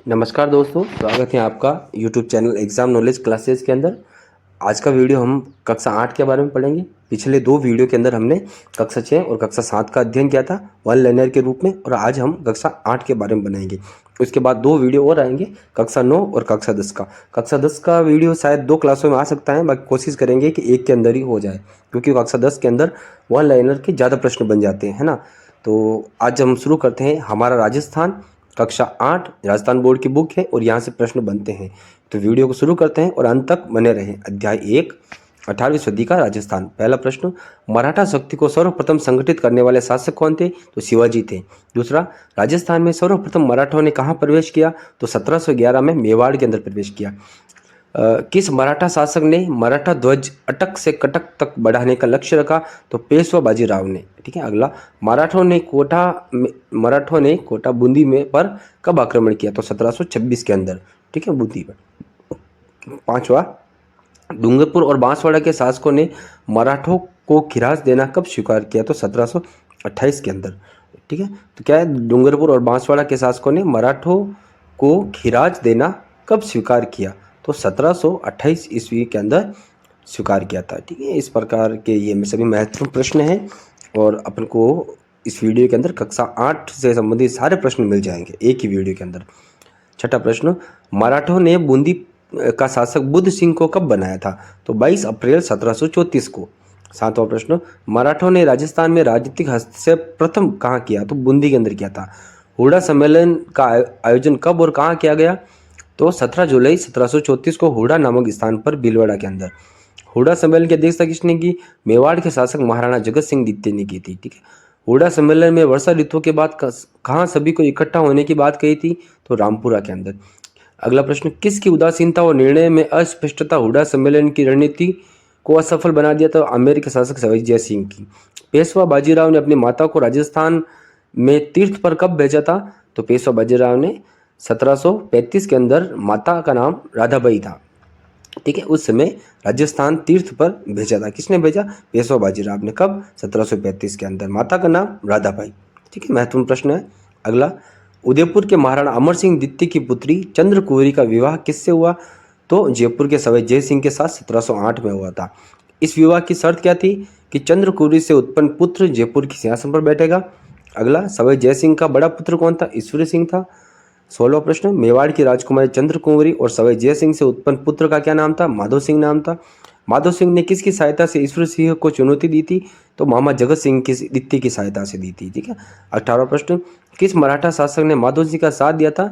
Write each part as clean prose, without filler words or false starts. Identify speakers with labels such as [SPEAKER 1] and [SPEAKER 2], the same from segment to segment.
[SPEAKER 1] नमस्कार दोस्तों, स्वागत है आपका YouTube channel exam knowledge classes के अंदर। आज का वीडियो हम कक्षा 8 के बारे में पढ़ेंगे। पिछले 2 वीडियो के अंदर हमने कक्षा 6 और कक्षा 7 का अध्ययन किया था वन लाइनर के रूप में, और आज हम कक्षा 8 के बारे में बनाएंगे। उसके बाद 2 वीडियो और आएंगे, कक्षा 9 और कक्षा 10 का। कक्षा 10 का वीडियो शायद 2 क्लासों में आ सकता है, बाकी कोशिश करेंगे कि एक के अंदर ही हो जाए, क्योंकि कक्षा 10 के अंदर वन लाइनर के ज़्यादा प्रश्न बन जाते हैं, है ना। तो आज हम शुरू करते हैं। हमारा राजस्थान कक्षा 8 राजस्थान बोर्ड की बुक है और यहाँ से प्रश्न बनते हैं। तो वीडियो को शुरू करते हैं और अंत तक बने रहें। अध्याय 1, 18वीं सदी का राजस्थान। पहला प्रश्न, मराठा शक्ति को सर्वप्रथम संगठित करने वाले शासक कौन थे? तो शिवाजी थे। दूसरा, राजस्थान में सर्वप्रथम मराठों ने कहाँ प्रवेश किया? तो 1711 में मेवाड़ के अंदर प्रवेश किया। किस मराठा शासक ने मराठा ध्वज अटक से कटक तक बढ़ाने का लक्ष्य रखा? तो पेशवा बाजीराव ने। ठीक है। अगला, मराठों ने कोटा बूंदी में पर कब आक्रमण किया? तो 1726 के अंदर। ठीक है, बूंदी पर। पांचवा, डूंगरपुर और बांसवाड़ा के शासकों ने मराठों को खिराज देना कब स्वीकार किया? तो 1728 के अंदर। ठीक है। तो क्या है, डूंगरपुर और बांसवाड़ा के शासकों ने मराठों को खिराज देना कब स्वीकार किया? तो 1728 ईस्वी के अंदर स्वीकार किया था। ठीक है। इस प्रकार के ये सभी महत्वपूर्ण प्रश्न हैं और अपन को इस वीडियो के अंदर कक्षा 8 से संबंधित सारे प्रश्न मिल जाएंगे एक ही वीडियो के अंदर। छठा प्रश्न, मराठों ने बूंदी का शासक बुद्ध सिंह को कब बनाया था? तो 22 अप्रैल 1734 को। सातवां प्रश्न, मराठों ने राजस्थान में राजनीतिक हस्तक्षेप प्रथम कहाँ किया? तो बूंदी के अंदर किया था। हुड़ा सम्मेलन का आयोजन कब और कहाँ किया गया? तो 17 जुलाई 1734 को हुड़ा नामक स्थान पर भीलवाड़ा के अंदर। हुड़ा सम्मेलन की अध्यक्षता किसने की? मेवाड़ के शासक महाराणा जगत सिंह द्वितीय ने की थी। ठीक है। हुड़ा सम्मेलन में वर्षा ऋतु के बाद कहाँ सभी को इकट्ठा होने की बात कही थी? तो रामपुरा के अंदर। अगला प्रश्न, किसकी उदासीनता और निर्णय में अस्पष्टता हुड़ा सम्मेलन की रणनीति को असफल बना दिया? तो आमेर के शासक सवाई जय सिंह की। पेशवा बाजीराव ने अपनी माता को राजस्थान में तीर्थ पर कब भेजा था? तो पेशवा बाजीराव ने 1735 के अंदर, माता का नाम राधाबाई था। ठीक है। उस समय राजस्थान तीर्थ पर भेजा था। किसने भेजा? पेशवा बाजीराव ने। कब? 1735 के अंदर। माता का नाम राधाबाई। ठीक है, महत्वपूर्ण प्रश्न है। अगला, उदयपुर के महाराणा अमर सिंह द्वितीय की पुत्री चंद्रकुंवरी का विवाह किससे हुआ? तो जयपुर के सवाई जय सिंह के साथ 1708 में हुआ था। इस विवाह की शर्त क्या थी? कि चंद्रकुंवरी से उत्पन्न पुत्र जयपुर के सिंहासन पर बैठेगा। अगला, सवाई जय सिंह का बड़ा पुत्र कौन था? ईश्वरी सिंह था। 16वां प्रश्न, मेवाड़ की राजकुमारी चंद्रकुंवरी और सवाई जय सिंह से उत्पन्न पुत्र का क्या नाम था? माधो सिंह नाम था। माधो सिंह ने किसकी सहायता से ईश्वर सिंह को चुनौती दी थी? तो मामा जगत सिंह की द्वितीय की सहायता से दी थी। ठीक है। 18वां प्रश्न, किस मराठा शासक ने माधो सिंह का साथ दिया था?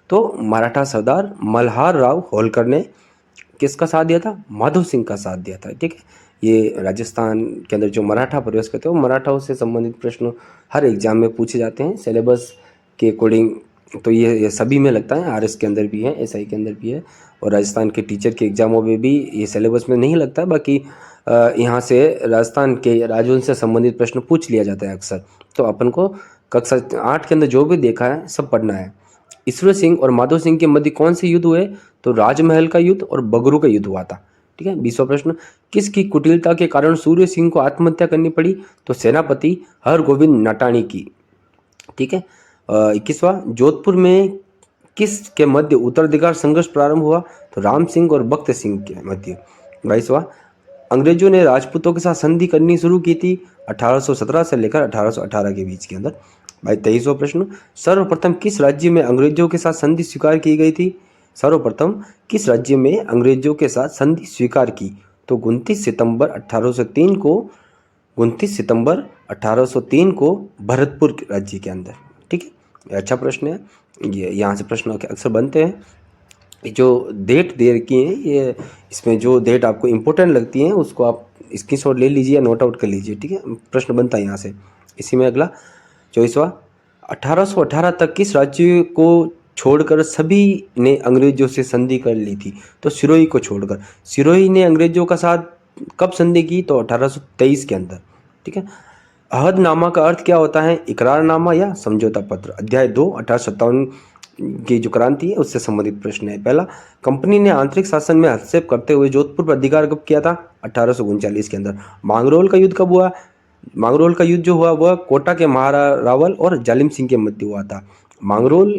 [SPEAKER 1] तो मराठा सरदार मल्हार राव होलकर ने किसका साथ दिया था? माधो सिंह का साथ दिया था। ठीक है। ये राजस्थान के अंदर जो मराठा प्रवेश करते हैं, वो मराठाओं से संबंधित प्रश्न हर एग्जाम में पूछे जाते हैं सिलेबस के अकॉर्डिंग। तो ये सभी में लगता है, आरएस के अंदर भी है, एसआई के अंदर भी है, और राजस्थान के टीचर के एग्जामों में भी ये सिलेबस में नहीं लगता है। बाकी यहाँ से राजस्थान के राज्यों से संबंधित प्रश्न पूछ लिया जाता है अक्सर। तो अपन को कक्षा 8 के अंदर जो भी देखा है सब पढ़ना है। ईश्वर सिंह और माधो सिंह के मध्य कौन से युद्ध हुए? तो राजमहल का युद्ध और बगरू का युद्ध हुआ था। ठीक है। 20वां प्रश्न, किसकी कुटिलता के कारण सूर्य सिंह को आत्महत्या करनी पड़ी? तो सेनापति हरगोविंद नटाणी की। ठीक है। 21वां, जोधपुर में किस के मध्य उत्तराधिकार संघर्ष प्रारंभ हुआ? तो राम सिंह और बख्त सिंह के मध्य। 22वां, अंग्रेजों ने राजपूतों के साथ संधि करनी शुरू की थी 1817 से लेकर 1818 के बीच के अंदर। भाई 23वां प्रश्न, सर्वप्रथम किस राज्य में अंग्रेजों के साथ संधि स्वीकार की गई थी? सर्वप्रथम किस राज्य में अंग्रेजों के साथ संधि स्वीकार की? तो 29 सितंबर 1803 को 29 सितंबर 1803 को भरतपुर राज्य के अंदर। ठीक है। अच्छा प्रश्न है ये, यहाँ से प्रश्न अक्सर बनते हैं। जो डेट दे रखी है, ये इसमें जो डेट आपको इम्पोर्टेंट लगती है उसको आप स्क्रीनशॉट ले लीजिए या नोट आउट कर लीजिए। ठीक है। प्रश्न बनता है यहाँ से। इसी में अगला 24वां, 1818 तक किस राज्य को छोड़कर सभी ने अंग्रेजों से संधि कर ली थी? तो सिरोही को छोड़कर। सिरोही ने अंग्रेजों का साथ कब संधि की? तो 1823 के अंदर। ठीक है। अहदनामा का अर्थ क्या होता है? इकरारनामा या समझौता पत्र। अध्याय 2, 1857 की जो क्रांति है उससे संबंधित प्रश्न है। पहला, कंपनी ने आंतरिक शासन में हस्तक्षेप करते हुए जोधपुर पर अधिकार कब किया था? 1839 के अंदर। मांगरोल का युद्ध कब हुआ? मांगरोल का युद्ध जो हुआ वह कोटा के महाराणा रावल और जालिम सिंह के मध्य हुआ था। मांगरोल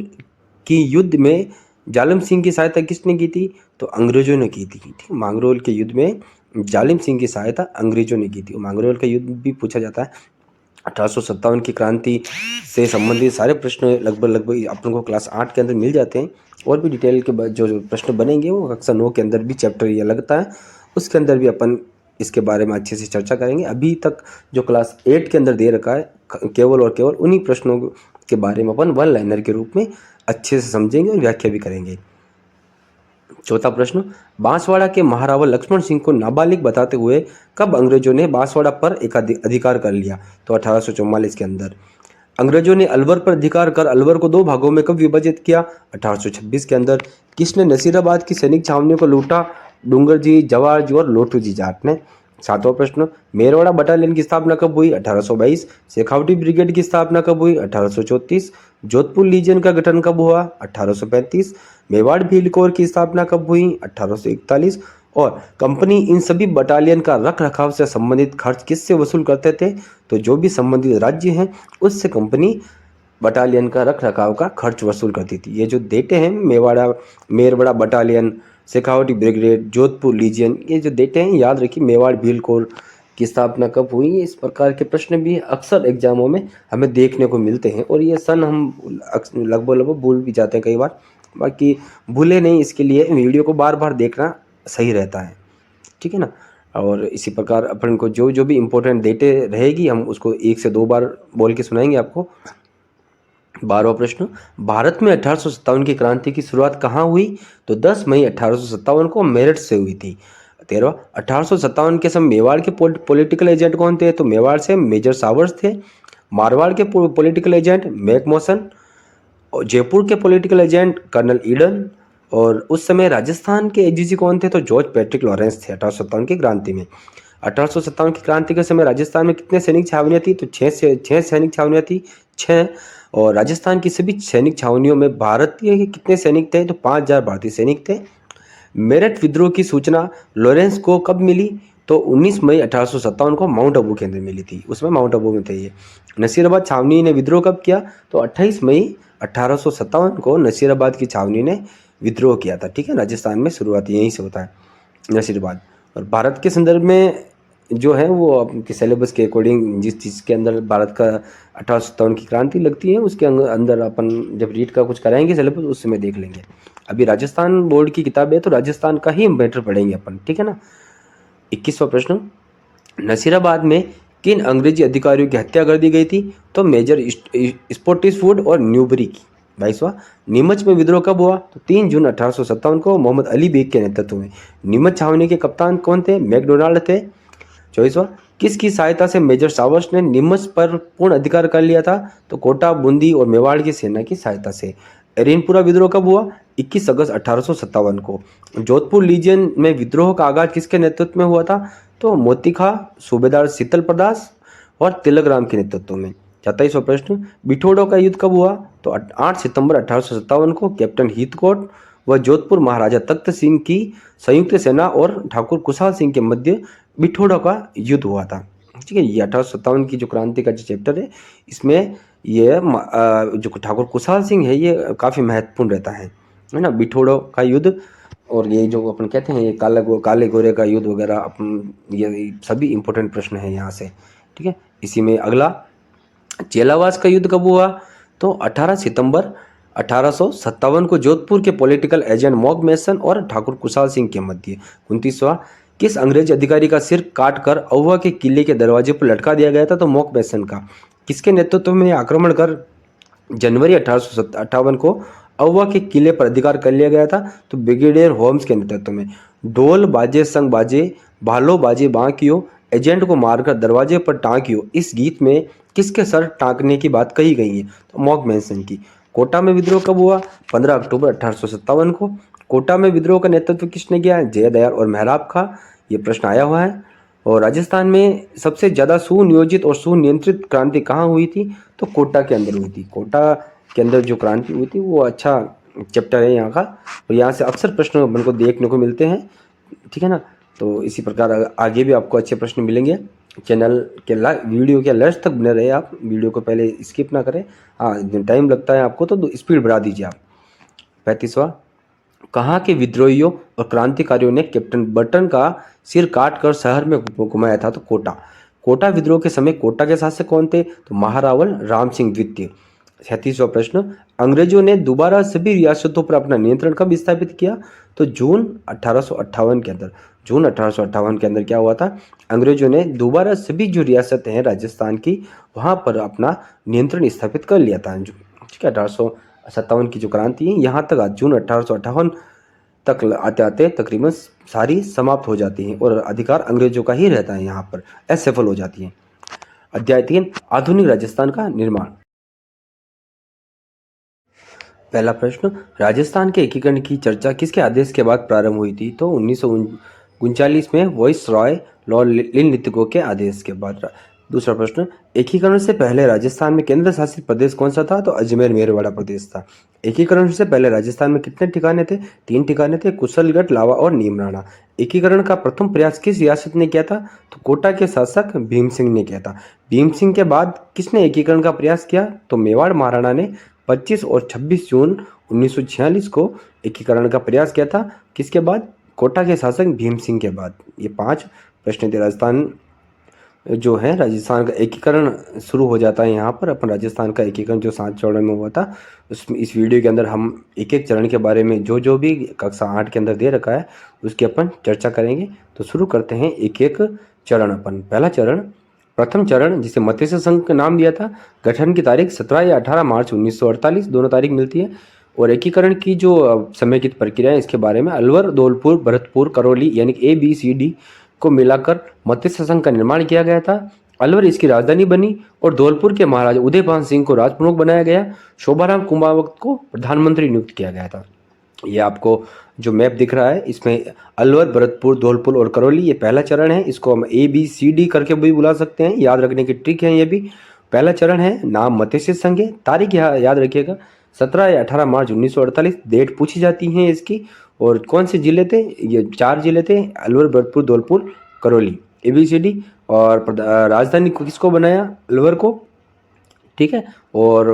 [SPEAKER 1] की युद्ध में जालिम सिंह की सहायता किसने की थी? तो अंग्रेजों ने की थी। ठीक, मांगरोल के युद्ध में जालिम सिंह की सहायता अंग्रेजों ने की थी। मांगरोल का युद्ध भी पूछा जाता है। 1857 की क्रांति से संबंधित सारे प्रश्न लगभग लगभग अपन को क्लास 8 के अंदर मिल जाते हैं। और भी डिटेल के जो प्रश्न बनेंगे वो कक्षा 9 के अंदर भी चैप्टर ये लगता है, उसके अंदर भी अपन इसके बारे में अच्छे से चर्चा करेंगे। अभी तक जो क्लास 8 के अंदर दे रखा है केवल और केवल उन्हीं प्रश्नों के बारे में अपन वन लाइनर के रूप में अच्छे से समझेंगे और व्याख्या भी करेंगे। चौथा प्रश्न, बांसवाड़ा के महाराजा लक्ष्मण सिंह को नाबालिग बताते हुए कब अंग्रेजों ने बांसवाड़ा पर अधिकार कर लिया? तो 1844 के अंदर। अंग्रेजों ने अलवर पर अधिकार कर अलवर को 2 भागों में कब विभाजित किया? 1826 के अंदर। किसने नसीराबाद की सैनिक छावनियों को लूटा? डूंगर जी, जवाहर जी और लोटू जी जाट ने। सातवां प्रश्न, मेरवाड़ा बटालियन की स्थापना कब हुई? 1822। शेखावटी ब्रिगेड की स्थापना कब हुई? 1834। जोधपुर लीजियन का गठन कब हुआ? 1835। मेवाड़ भील कोर की स्थापना कब हुई? 1841। और कंपनी इन सभी बटालियन का रख रखाव से संबंधित खर्च किससे वसूल करते थे? तो जो भी संबंधित राज्य हैं उससे कंपनी बटालियन का रख रखाव का खर्च वसूल करती थी। ये जो डेटे हैं, Merwara battalion, Shekhawati brigade, Jodhpur lesion, ये जो डेटे हैं याद रखिए। मेवाड़ भील कोर की स्थापना कब हुई? इस प्रकार के प्रश्न भी अक्सर एग्जामों में हमें देखने को मिलते हैं और ये सन हम लगभग लगभग भूल भी जाते हैं कई बार। बाकी भूले नहीं, इसके लिए वीडियो को बार बार देखना सही रहता है। ठीक है ना। और इसी प्रकार अपन को जो जो भी इम्पोर्टेंट डेटे रहेगी हम उसको 1 से 2 बार बोल के सुनाएंगे आपको। 12वां प्रश्न, भारत में 1857 की क्रांति की शुरुआत कहाँ हुई? तो 10 मई 1857 को मेरठ से हुई थी। 13वां, 1857 के समय मेवाड़ के पॉलिटिकल एजेंट कौन थे? तो मेवाड़ से मेजर सावर्स थे। मारवाड़ के पॉलिटिकल एजेंट मैकमोसन और जयपुर के पॉलिटिकल एजेंट कर्नल ईडन। और उस समय राजस्थान के एजीजी कौन थे? तो जॉर्ज पैट्रिक लॉरेंस थे 1857 की क्रांति में। 1857 की क्रांति के समय राजस्थान में कितने सैनिक छावनियाँ थी? तो 6 सैनिक छावनियाँ थी, 6। और राजस्थान की सभी सैनिक छावनियों में भारतीय के कितने सैनिक थे? तो 5000 भारतीय सैनिक थे। मेरठ विद्रोह की सूचना लॉरेंस को कब मिली? तो 19 मई 1857 को माउंट आबू के अंदर मिली थी। उसमें माउंट आबू में थे ये। नसीराबाद छावनी ने विद्रोह कब किया? तो 28 मई 1857 को नसीराबाद की छावनी ने विद्रोह किया था। ठीक है, राजस्थान में शुरुआत यहीं से होता है नसीराबाद। और भारत के संदर्भ में जो है वो आपके सिलेबस के अकॉर्डिंग जिस चीज़ के अंदर भारत का 1857 की क्रांति लगती है उसके अंदर अपन जब रीड का कुछ कराएंगे सिलेबस उस समय देख लेंगे। अभी राजस्थान बोर्ड की किताब है तो राजस्थान का ही मैटर पढ़ेंगे अपन। ठीक है ना। 21वां प्रश्न, नसीराबाद में किन अंग्रेजी अधिकारियों की हत्या कर दी गई थी? तो मेजर स्पॉटिसवुड और न्यूबरी की। 22वां, नीमच में विद्रोह कब हुआ? तो 3 जून 1857 को मोहम्मद अली बेग के नेतृत्व में। नीमच छावनी के कप्तान कौन थे? मैकडोनाल्ड थे। 24वां, किसकी सहायता से मेजर सावर्स ने नीमच पर पूर्ण अधिकार कर लिया था? तो कोटा, बूंदी और मेवाड़ की सेना की सहायता से। एरेनपुरा विद्रोह कब हुआ? 21 अगस्त 1857 को। जोधपुर लीजियन में विद्रोह का आगाज किसके नेतृत्व में हुआ था? तो मोतीखा, सूबेदार शीतल प्रदास और तिलक राम के नेतृत्व में। 27वां प्रश्न, बिठोड़ो का युद्ध कब हुआ? तो 8 सितंबर 1857 को कैप्टन हीथकोट व जोधपुर महाराजा तख्त सिंह की संयुक्त सेना और ठाकुर कुशाल सिंह के मध्य बिठोड़ा का युद्ध हुआ था। ठीक है, ये 1857 की जो क्रांति का जो चैप्टर है इसमें ये जो ठाकुर कुशाल सिंह है ये काफ़ी महत्वपूर्ण रहता है ना। बिठोड़ो का युद्ध और ये जो अपन कहते हैं ये काले गोरे का युद्ध वगैरह अपन ये सभी इंपॉर्टेंट प्रश्न है यहाँ से। ठीक है, इसी में अगला, चेलावास का युद्ध कब हुआ? तो 18 सितंबर 1857 को जोधपुर के पॉलिटिकल एजेंट मॉक मैसन और ठाकुर कुशाल सिंह के मध्य। 29वां, किस अंग्रेज अधिकारी का सिर काटकर अहुआ के किले के दरवाजे पर लटका दिया गया था? तो मॉक मैसन का। किसके नेतृत्व में आक्रमण कर जनवरी 1858 को अहुआ के किले पर अधिकार कर लिया गया था? तो ब्रिगेडियर होम्स के नेतृत्व में। ढोल बाजे संग बाजे, भालो बाजे बांकियो, एजेंट को मारकर दरवाजे पर टांकियो, इस गीत में किसके सर टांकने की बात कही गई है? तो मॉक मैसन की। कोटा में विद्रोह कब हुआ? 15 अक्टूबर 1857 को। कोटा में विद्रोह का नेतृत्व किसने किया? जयदयाल और मेहराब खा। ये प्रश्न आया हुआ है। और राजस्थान में सबसे ज़्यादा सुनियोजित और सुनियंत्रित क्रांति कहाँ हुई थी? तो कोटा के अंदर हुई थी। कोटा के अंदर जो क्रांति हुई थी वो अच्छा चैप्टर है यहाँ का और यहाँ से अक्सर प्रश्न अपन को देखने को मिलते हैं। ठीक है ना। तो इसी प्रकार आगे भी आपको अच्छे प्रश्न मिलेंगे। चैनल के वीडियो के लास्ट तक बने रहे आप, वीडियो को पहले स्किप ना करें। हाँ, टाइम लगता है आपको तो स्पीड बढ़ा दीजिए आप। 35वां, कहाँ के विद्रोहियों और क्रांतिकारियों ने कैप्टन बर्टन का सिर काट कर शहर में घुमाया था? तो कोटा। कोटा विद्रोह के समय कोटा के शासक कौन थे? तो महारावल राम सिंह द्वितीय। 36वां प्रश्न, अंग्रेजों ने दोबारा सभी रियासतों पर अपना नियंत्रण कब स्थापित किया? तो जून 1858 के अंदर। जून 1858 के अंदर क्या हुआ था? अंग्रेजों ने दोबारा सभी जो रियासतें हैं राजस्थान की, वहां पर अपना नियंत्रण स्थापित कर लिया था। ठीक है, 1857 की जो क्रांति है यहाँ तक जून 1858 तक आते आते तकरीबन सारी समाप्त हो जाती हैं और अधिकार अंग्रेजों का ही रहता है, यहाँ पर असफल हो जाती हैं। अध्याय 3, आधुनिक राजस्थान का निर्माण। पहला प्रश्न, राजस्थान के एकीकरण की चर्चा किसके आदेश के बाद प्रारंभ हुई थी? तो 1939 में वॉइस रॉय लॉर्ड लिनलिथगो के आदेश के बाद। दूसरा प्रश्न, एकीकरण से पहले राजस्थान में केंद्र शासित प्रदेश कौन सा था? तो अजमेर मेरवाड़ा प्रदेश था। एकीकरण से पहले राजस्थान में कितने ठिकाने थे? 3 ठिकाने थे, कुशलगढ़, लावा और नीमराणा। एकीकरण का प्रथम प्रयास किस रियासत ने किया था? तो कोटा के शासक भीम सिंह ने किया था। भीम सिंह के बाद किसने एकीकरण का प्रयास किया? तो मेवाड़ महाराणा ने 25 और 26 जून 1946 को एकीकरण का प्रयास किया था। किसके बाद? कोटा के शासक भीम सिंह के बाद। ये 5 प्रश्न थे। राजस्थान जो है, राजस्थान का एकीकरण शुरू हो जाता है यहाँ पर। अपन राजस्थान का एकीकरण जो 7 चरणों में हुआ था, उसमें इस वीडियो के अंदर हम एक एक चरण के बारे में जो भी कक्षा 8 के अंदर दे रखा है उसकी अपन चर्चा करेंगे। तो शुरू करते हैं एक एक चरण। अपन पहला चरण, प्रथम चरण, जिसे मत्स्य संघ का नाम दिया था, गठन की तारीख 17 या 18 मार्च 1948, दोनों तारीख मिलती है। और एकीकरण की जो समेकित प्रक्रिया है इसके बारे में, अलवर, धौलपुर, भरतपुर, करौली यानी कि ABCD को मिलाकर मत्स्य संघ का निर्माण किया गया था। अलवर इसकी राजधानी बनी और धौलपुर के महाराजा उदयभान सिंह को राजप्रमुख बनाया गया। शोभाराम कुमावत को प्रधानमंत्री नियुक्त किया गया था। ये आपको जो मैप दिख रहा है इसमें अलवर, भरतपुर, धौलपुर और करौली, ये पहला चरण है। इसको हम ABCD करके भी बुला सकते हैं, याद रखने की ट्रिक है ये भी। पहला चरण है, नाम मत्स्य संघ है, तारीख याद रखिएगा 17 या 18 मार्च 1948, डेट पूछी जाती है इसकी। और कौन से जिले थे? ये 4 जिले थे, अलवर, भरतपुर, धौलपुर, करौली, ABCD। और राजधानी को किसको बनाया? अलवर को, ठीक है। और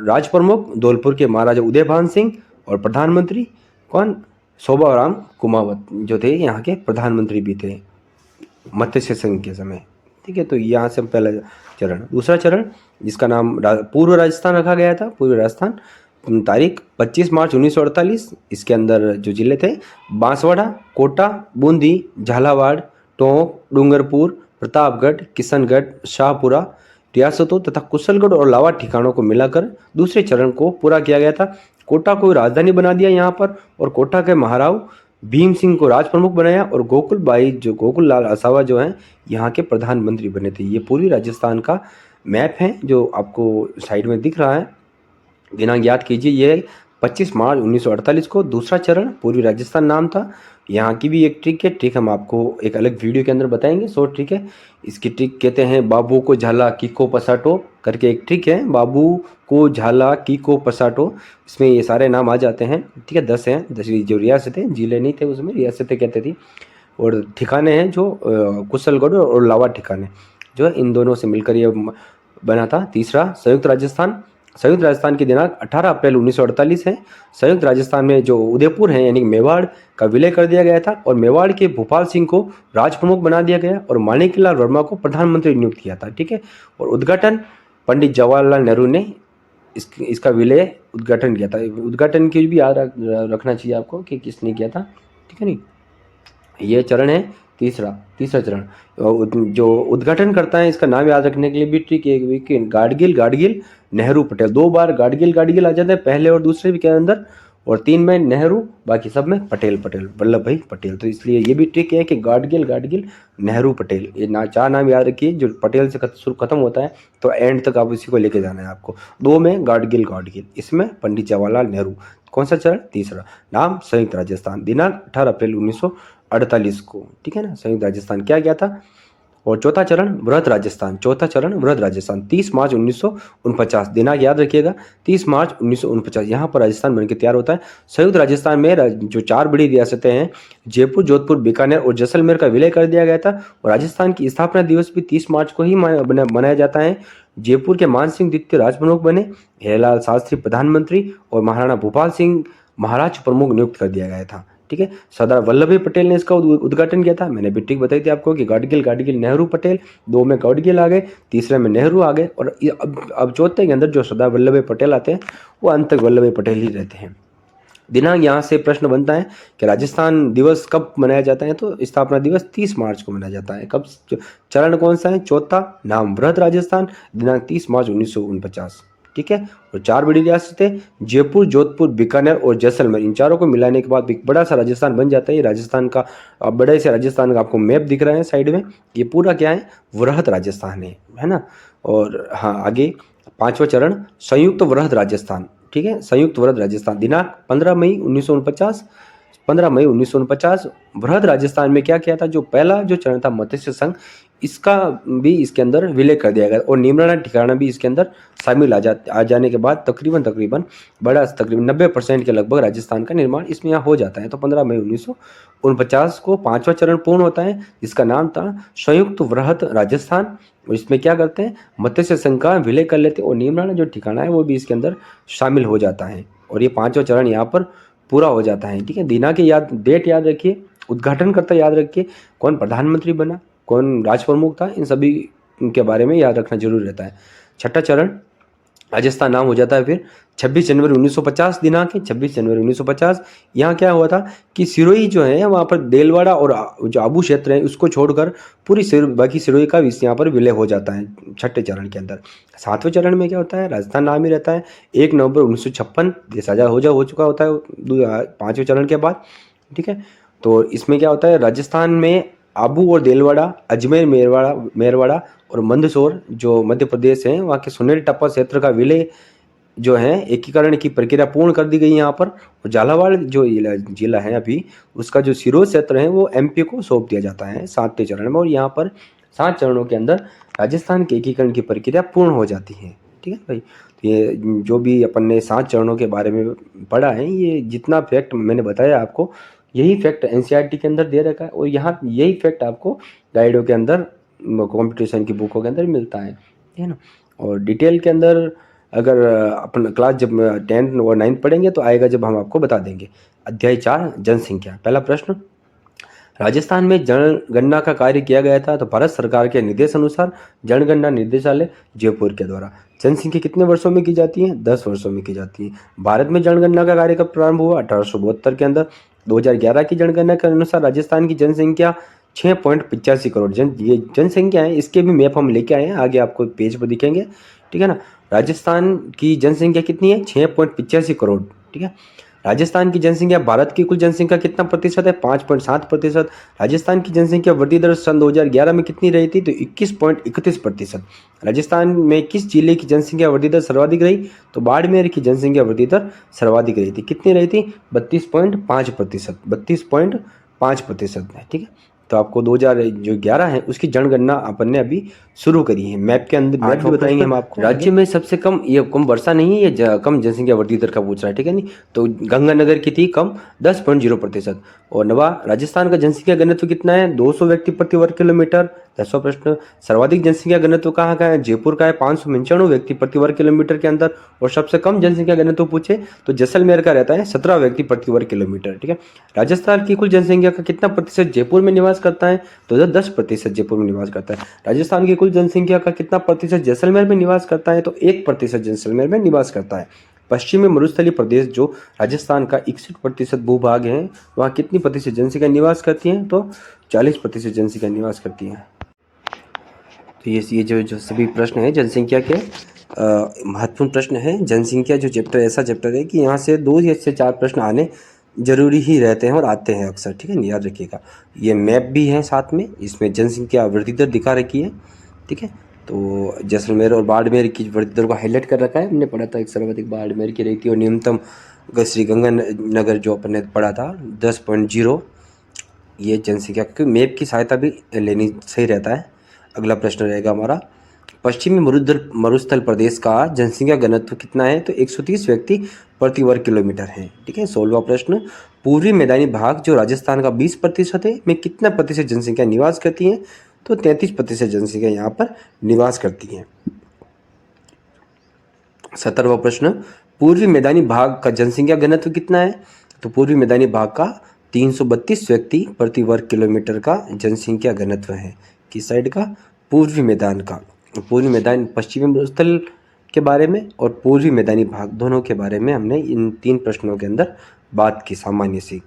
[SPEAKER 1] राज प्रमुख धौलपुर के महाराजा उदयभान सिंह और प्रधानमंत्री कौन? शोभाराम कुमावत, जो थे यहाँ के प्रधानमंत्री भी थे मत्स्य संघ के समय। ठीक है, तो यहाँ से पहला चरण। दूसरा चरण, जिसका नाम पूर्व राजस्थान रखा गया था, पूर्व राजस्थान, तारीख 25 मार्च 1948। इसके अंदर जो जिले थे, बांसवाड़ा, कोटा, बूंदी, झालावाड़, टोंक, डूंगरपुर, प्रतापगढ़, किशनगढ़, शाहपुरा रियासतों तथा कुशलगढ़ और लावा ठिकानों को मिलाकर दूसरे चरण को पूरा किया गया था। कोटा को राजधानी बना दिया यहाँ पर, और कोटा के महाराव भीम सिंह को राज प्रमुख बनाया, और गोकुल बाई जो गोकुल लाल आसावा जो हैं यहाँ के प्रधानमंत्री बने थे। ये पूर्वी राजस्थान का मैप है जो आपको साइड में दिख रहा है, दिनांक याद कीजिए। ये 25 मार्च 1948 को दूसरा चरण पूर्वी राजस्थान नाम था। यहाँ की भी एक ट्रिक है, ट्रिक हम आपको एक अलग वीडियो के अंदर बताएंगे, शॉर्ट ट्रिक है। इसकी ट्रिक कहते हैं बाबू को झाला की को पसाटो करके एक ट्रिक है, बाबू को झाला की को पसाटो। इसमें ये सारे नाम आ जाते हैं, ठीक है, 10 हैं। 10 जो रियासतें, जिले नहीं थे उसमें, रियासतें कहते थी। और ठिकाने हैं जो कुशलगढ़ और लावा ठिकाने, जो है इन दोनों से मिलकर ये बना था। तीसरा, संयुक्त राजस्थान। संयुक्त राजस्थान की दिनांक 18 अप्रैल 1948 है। संयुक्त राजस्थान में जो उदयपुर है यानी कि मेवाड़ का विलय कर दिया गया था, और मेवाड़ के भोपाल सिंह को राज प्रमुख बना दिया गया, और माणिकलाल वर्मा को प्रधानमंत्री नियुक्त किया था। ठीक है, और उद्घाटन पंडित जवाहरलाल नेहरू ने इसका विलय उद्घाटन किया था। उद्घाटन की भी याद रखना चाहिए आपको कि किसने किया था, ठीक है नहीं। ये चरण है तीसरा चरण। जो उद्घाटन करता है इसका नाम याद रखने के लिए भी ट्रिक एक, गाडगिल नेहरू पटेल। 2 बार गाडगिल आ जाता है, पहले और दूसरे के अंदर, और 3 में नेहरू, बाकी सब में पटेल वल्लभ भाई पटेल। तो इसलिए ये भी ट्रिक है कि गाडगिल नेहरू पटेल, ये 4 नाम याद रखिए। जो पटेल से खत्म होता है तो एंड तक आप इसी को लेके जाना है आपको। 2 में गाडगिल, इसमें पंडित जवाहरलाल नेहरू। कौन सा चरण? तीसरा। नाम संयुक्त राजस्थान, दिनांक 18 अप्रैल 1948 को, ठीक है ना। संयुक्त राजस्थान क्या गया था। और चौथा चरण वृहद राजस्थान। 30 मार्च 1949, दिनांक याद रखिएगा 30 मार्च 1949, यहाँ पर राजस्थान बनकर तैयार होता है। संयुक्त राजस्थान में जो 4 बड़ी रियासतें हैं, जयपुर, जोधपुर, बीकानेर और जैसलमेर का विलय कर दिया गया था। और राजस्थान की स्थापना दिवस भी 30 मार्च को ही मनाया जाता है। जयपुर के मान सिंह द्वितीय राजप्रमुख बने, हीरालाल शास्त्री प्रधानमंत्री, और महाराणा भूपाल सिंह महाराष्ट्र प्रमुख नियुक्त कर दिया गया था। ठीक है, सरदार वल्लभ भाई पटेल ने इसका उद्घाटन किया था। मैंने भी ठीक बताई थी आपको कि गाडगिल नेहरू पटेल, दो में गाडगिल आ गए, तीसरे में नेहरू आ गए, और अब चौथे के अंदर जो सरदार वल्लभ भाई पटेल आते हैं वो अंत तक वल्लभ भाई पटेल ही रहते हैं। दिनांक यहाँ से प्रश्न बनता है कि राजस्थान दिवस कब मनाया जाता है, तो स्थापना दिवस 30 मार्च को मनाया जाता है। कब, चरण कौन सा है, चौथा, नाम वृहद राजस्थान, दिनांक 30 मार्च 1949। ठीक है, और 4 बड़ी रियासतें जयपुर, जोधपुर, बीकानेर और जैसलमेर, इन चारों को मिलाने के बाद एक बड़ा सा राजस्थान बन जाता है। ये राजस्थान का बड़े से राजस्थान का आपको मैप दिख रहा है साइड में, ये पूरा क्या है, वृहद राजस्थान है ना। और हाँ, आगे 5वां चरण संयुक्त वृहद राजस्थान। ठीक है, संयुक्त वृहद राजस्थान, दिनांक 15 मई 1949। 15 मई 1949 वृहद राजस्थान में क्या किया था, जो पहला जो चरण था मत्स्य संघ, इसका भी इसके अंदर विलय कर दिया गया, और निम्नाना ठिकाना भी इसके अंदर शामिल आ जाने के बाद तकरीबन बड़ा तकरीबन 90% के लगभग राजस्थान का निर्माण इसमें यहाँ हो जाता है। तो 15 मई 1949 को 5वां चरण पूर्ण होता है, जिसका नाम था संयुक्त वृहद राजस्थान। और इसमें क्या करते हैं, मत्स्य संघ का विलय कर लेते हैं, और निम्नाना जो ठिकाना है वो भी इसके अंदर शामिल हो जाता है, और ये 5वां चरण यहाँ पर पूरा हो जाता है। ठीक है, डेट याद रखिए, उद्घाटनकर्ता याद रखिए, कौन प्रधानमंत्री बना, कौन राज प्रमुख था, इन सभी के बारे में याद रखना जरूर रहता है। छठा चरण राजस्थान नाम हो जाता है फिर 26 जनवरी 1950 दिनांक है, 26 जनवरी 1950। यहाँ क्या हुआ था कि सिरोही जो है वहाँ पर देलवाड़ा और जो आबू क्षेत्र है उसको छोड़कर बाकी सिरोही का यहाँ पर विलय हो जाता है छठे चरण के अंदर। 7वें चरण में क्या होता है, राजस्थान नाम ही रहता है। 1 नवंबर 1956 देश आज़ाद हो चुका होता है 5वें चरण के बाद। ठीक है, तो इसमें क्या होता है, राजस्थान में आबू और देलवाड़ा, अजमेर, मेरवाड़ा और मंदसौर जो मध्य प्रदेश है, वहाँ के सुनेरी टप्पा क्षेत्र का विलय जो है एकीकरण की प्रक्रिया पूर्ण कर दी गई यहाँ पर। और झालावाड़ जो जिला है अभी, उसका जो सिरोही क्षेत्र है वो एमपी को सौंप दिया जाता है 7वें चरण में। और यहाँ पर 7 चरणों के अंदर राजस्थान के एकीकरण की प्रक्रिया पूर्ण हो जाती है। ठीक है भाई, तो ये जो भी अपन ने 7 चरणों के बारे में पढ़ा है, ये जितना फैक्ट मैंने बताया आपको, यही फैक्ट एनसीईआरटी के अंदर दे रखा है, और यहाँ यही फैक्ट आपको गाइडों के अंदर, कंपटीशन की बुकों के अंदर मिलता है। ठीक है ना। और डिटेल के अंदर अगर अपन क्लास जब 10th और 9th पढ़ेंगे तो आएगा, जब हम आपको बता देंगे। अध्याय 4 जनसंख्या। पहला प्रश्न, राजस्थान में जनगणना का कार्य किया गया था, तो भारत सरकार के निर्देश अनुसार जनगणना निदेशालय जयपुर के द्वारा। जनसंख्या कितने वर्षों में की जाती है, 10 वर्षों में की जाती है। भारत में जनगणना का कार्य कब प्रारंभ हुआ, 1872 के अंदर। 2011 की जनगणना के अनुसार राजस्थान की जनसंख्या 6.85 करोड़ ये जनसंख्या है। इसके भी मैप हम लेके आए हैं, आगे आपको पेज पर दिखेंगे। ठीक है ना। राजस्थान की जनसंख्या कितनी है, 6.85 करोड़। ठीक है। राजस्थान की जनसंख्या भारत की कुल जनसंख्या कितना प्रतिशत है, 5.7%। राजस्थान की जनसंख्या वृद्धि दर सन 2011 में कितनी रही थी, तो 21.31%। राजस्थान में किस जिले की जनसंख्या वृद्धि दर सर्वाधिक रही, तो बाड़मेर की जनसंख्या वृद्धि दर सर्वाधिक रही थी। कितनी रही थी, 32.5%। 32.5% है। ठीक है। तो आपको 2011 है उसकी जनगणना अपन ने अभी शुरू करी है। मैप के अंदर मैप भी बताएंगे हम आपको। राज्य में सबसे कम, ये कम वर्षा नहीं है, ये कम जनसंख्या वृद्धि दर का पूछ रहा है। ठीक है नहीं, तो गंगानगर की थी कम 10.0%। और नवा राजस्थान का जनसंख्या घनत्व कितना है, 200 व्यक्ति प्रति वर्ग किलोमीटर। 10वां प्रश्न, सर्वाधिक जनसंख्या घनत्व कहाँ का है, जयपुर का है 595 व्यक्ति प्रति वर्ग किलोमीटर के अंदर। और सबसे कम जनसंख्या घनत्व पूछे तो जैसलमेर का रहता है 17 व्यक्ति प्रति वर्ग किलोमीटर। ठीक है। राजस्थान की कुल जनसंख्या का कितना प्रतिशत जयपुर में निवास करता है, तो 10% जयपुर में निवास करता है। राजस्थान की कुल जनसंख्या का कितना प्रतिशत जैसलमेर में निवास करता है, तो 1% जैसलमेर में निवास करता है। पश्चिमी मरुस्थलीय प्रदेश जो राजस्थान का 61% भूभाग है, वहाँ कितनी प्रतिशत जनसंख्या निवास करती है, तो 40% जनसंख्या निवास करती है। तो ये जो सभी प्रश्न हैं जनसंख्या के महत्वपूर्ण प्रश्न है। जनसंख्या जो चैप्टर ऐसा चैप्टर है कि यहाँ से 2 से 4 प्रश्न आने जरूरी ही रहते हैं और आते हैं अक्सर। ठीक है, नहीं, याद रखिएगा। ये मैप भी है साथ में, इसमें जनसंख्या वृद्धि दर दिखा रखी है। ठीक है, तो जैसलमेर और बाड़मेर की वृद्धि दर को हाईलाइट कर रखा है। हमने पढ़ा था एक सर्वाधिक बाड़मेर की रही थी, और न्यूनतम श्री गंगानगर जो अपन ने पढ़ा था 10.0। ये जनसंख्या की मैप की सहायता भी लेनी सही रहता है। अगला प्रश्न रहेगा हमारा, पश्चिमी मरुस्थल प्रदेश का जनसंख्या घनत्व कितना है, तो 130 व्यक्ति प्रति वर्ग किलोमीटर है। ठीक है। 16वां प्रश्न, पूर्वी मैदानी भाग जो राजस्थान का 20% है में कितना प्रतिशत जनसंख्या निवास करती है, तो 33% जनसंख्या यहाँ पर निवास करती है। 17वां प्रश्न, पूर्वी मैदानी भाग का जनसंख्या घनत्व कितना है? तो पूर्वी मैदानी भाग का 332 व्यक्ति प्रति वर्ग किलोमीटर का जनसंख्या घनत्व है। किस साइड का? पूर्वी मैदान का। पूर्वी मैदान पश्चिमी मरुस्थल के बारे में और पूर्वी मैदानी भाग दोनों के बारे में हमने इन 3 प्रश्नों के अंदर बात की सामान्य सी।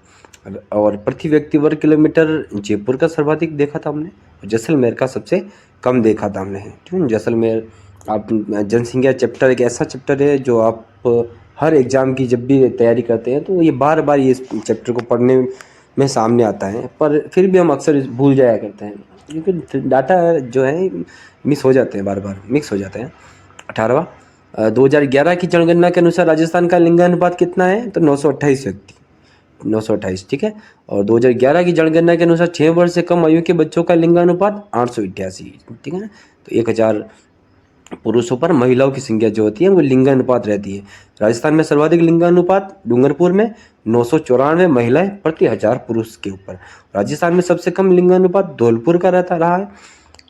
[SPEAKER 1] और प्रति व्यक्ति वर्ग किलोमीटर जयपुर का सर्वाधिक देखा था हमने, जैसलमेर का सबसे कम देखा था हमने। ठीक है, जैसलमेर आप जनसंख्या चैप्टर एक ऐसा चैप्टर है जो आप हर एग्ज़ाम की जब भी तैयारी करते हैं तो ये बार बार ये चैप्टर को पढ़ने में सामने आता है, पर फिर भी हम अक्सर भूल जाया करते हैं क्योंकि डाटा जो है मिस हो जाते हैं, बार बार मिक्स हो जाते हैं। 18वां 2011 की जनगणना के अनुसार राजस्थान का लिंगानुपात कितना है? तो 928 व्यक्ति, 928। ठीक है, और 2011 की जनगणना के अनुसार 6 वर्ष से कम आयु के बच्चों का लिंगानुपात 888। ठीक है ना, तो 1000 पुरुषों पर महिलाओं की संख्या जो होती है वो लिंगानुपात रहती है। राजस्थान में सर्वाधिक लिंगानुपात डूंगरपुर में 994 महिलाएं प्रति 1000 पुरुष के ऊपर। राजस्थान में सबसे कम लिंगानुपात धौलपुर का रहता रहा है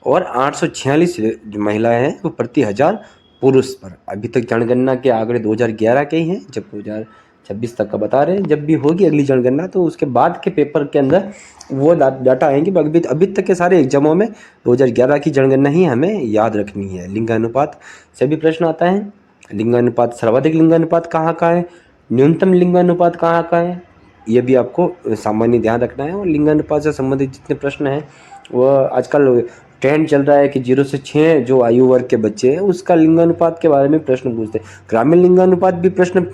[SPEAKER 1] और 846 जो महिलाएं हैं वो प्रति 1000 पुरुष पर। अभी तक जनगणना के आंकड़े 2011 के ही हैं, जब 2026 तक का बता रहे हैं। जब भी होगी अगली जनगणना तो उसके बाद के पेपर के अंदर वो डाटा आएंगे। अभी तक के सारे एग्जामों में 2011 की जनगणना ही हमें याद रखनी है। लिंगानुपात से भी प्रश्न आता है। लिंगानुपात, सर्वाधिक लिंगानुपात कहाँ का है, न्यूनतम लिंगानुपात कहाँ का है, ये भी आपको सामान्य ध्यान रखना है। और लिंगानुपात से संबंधित जितने प्रश्न हैं वह आजकल ट्रेंड चल रहा है कि 0 से 6 जो आयु वर्ग के बच्चे हैं उसका लिंगानुपात के बारे में प्रश्न पूछते हैं। ग्रामीण लिंगानुपात भी प्रश्न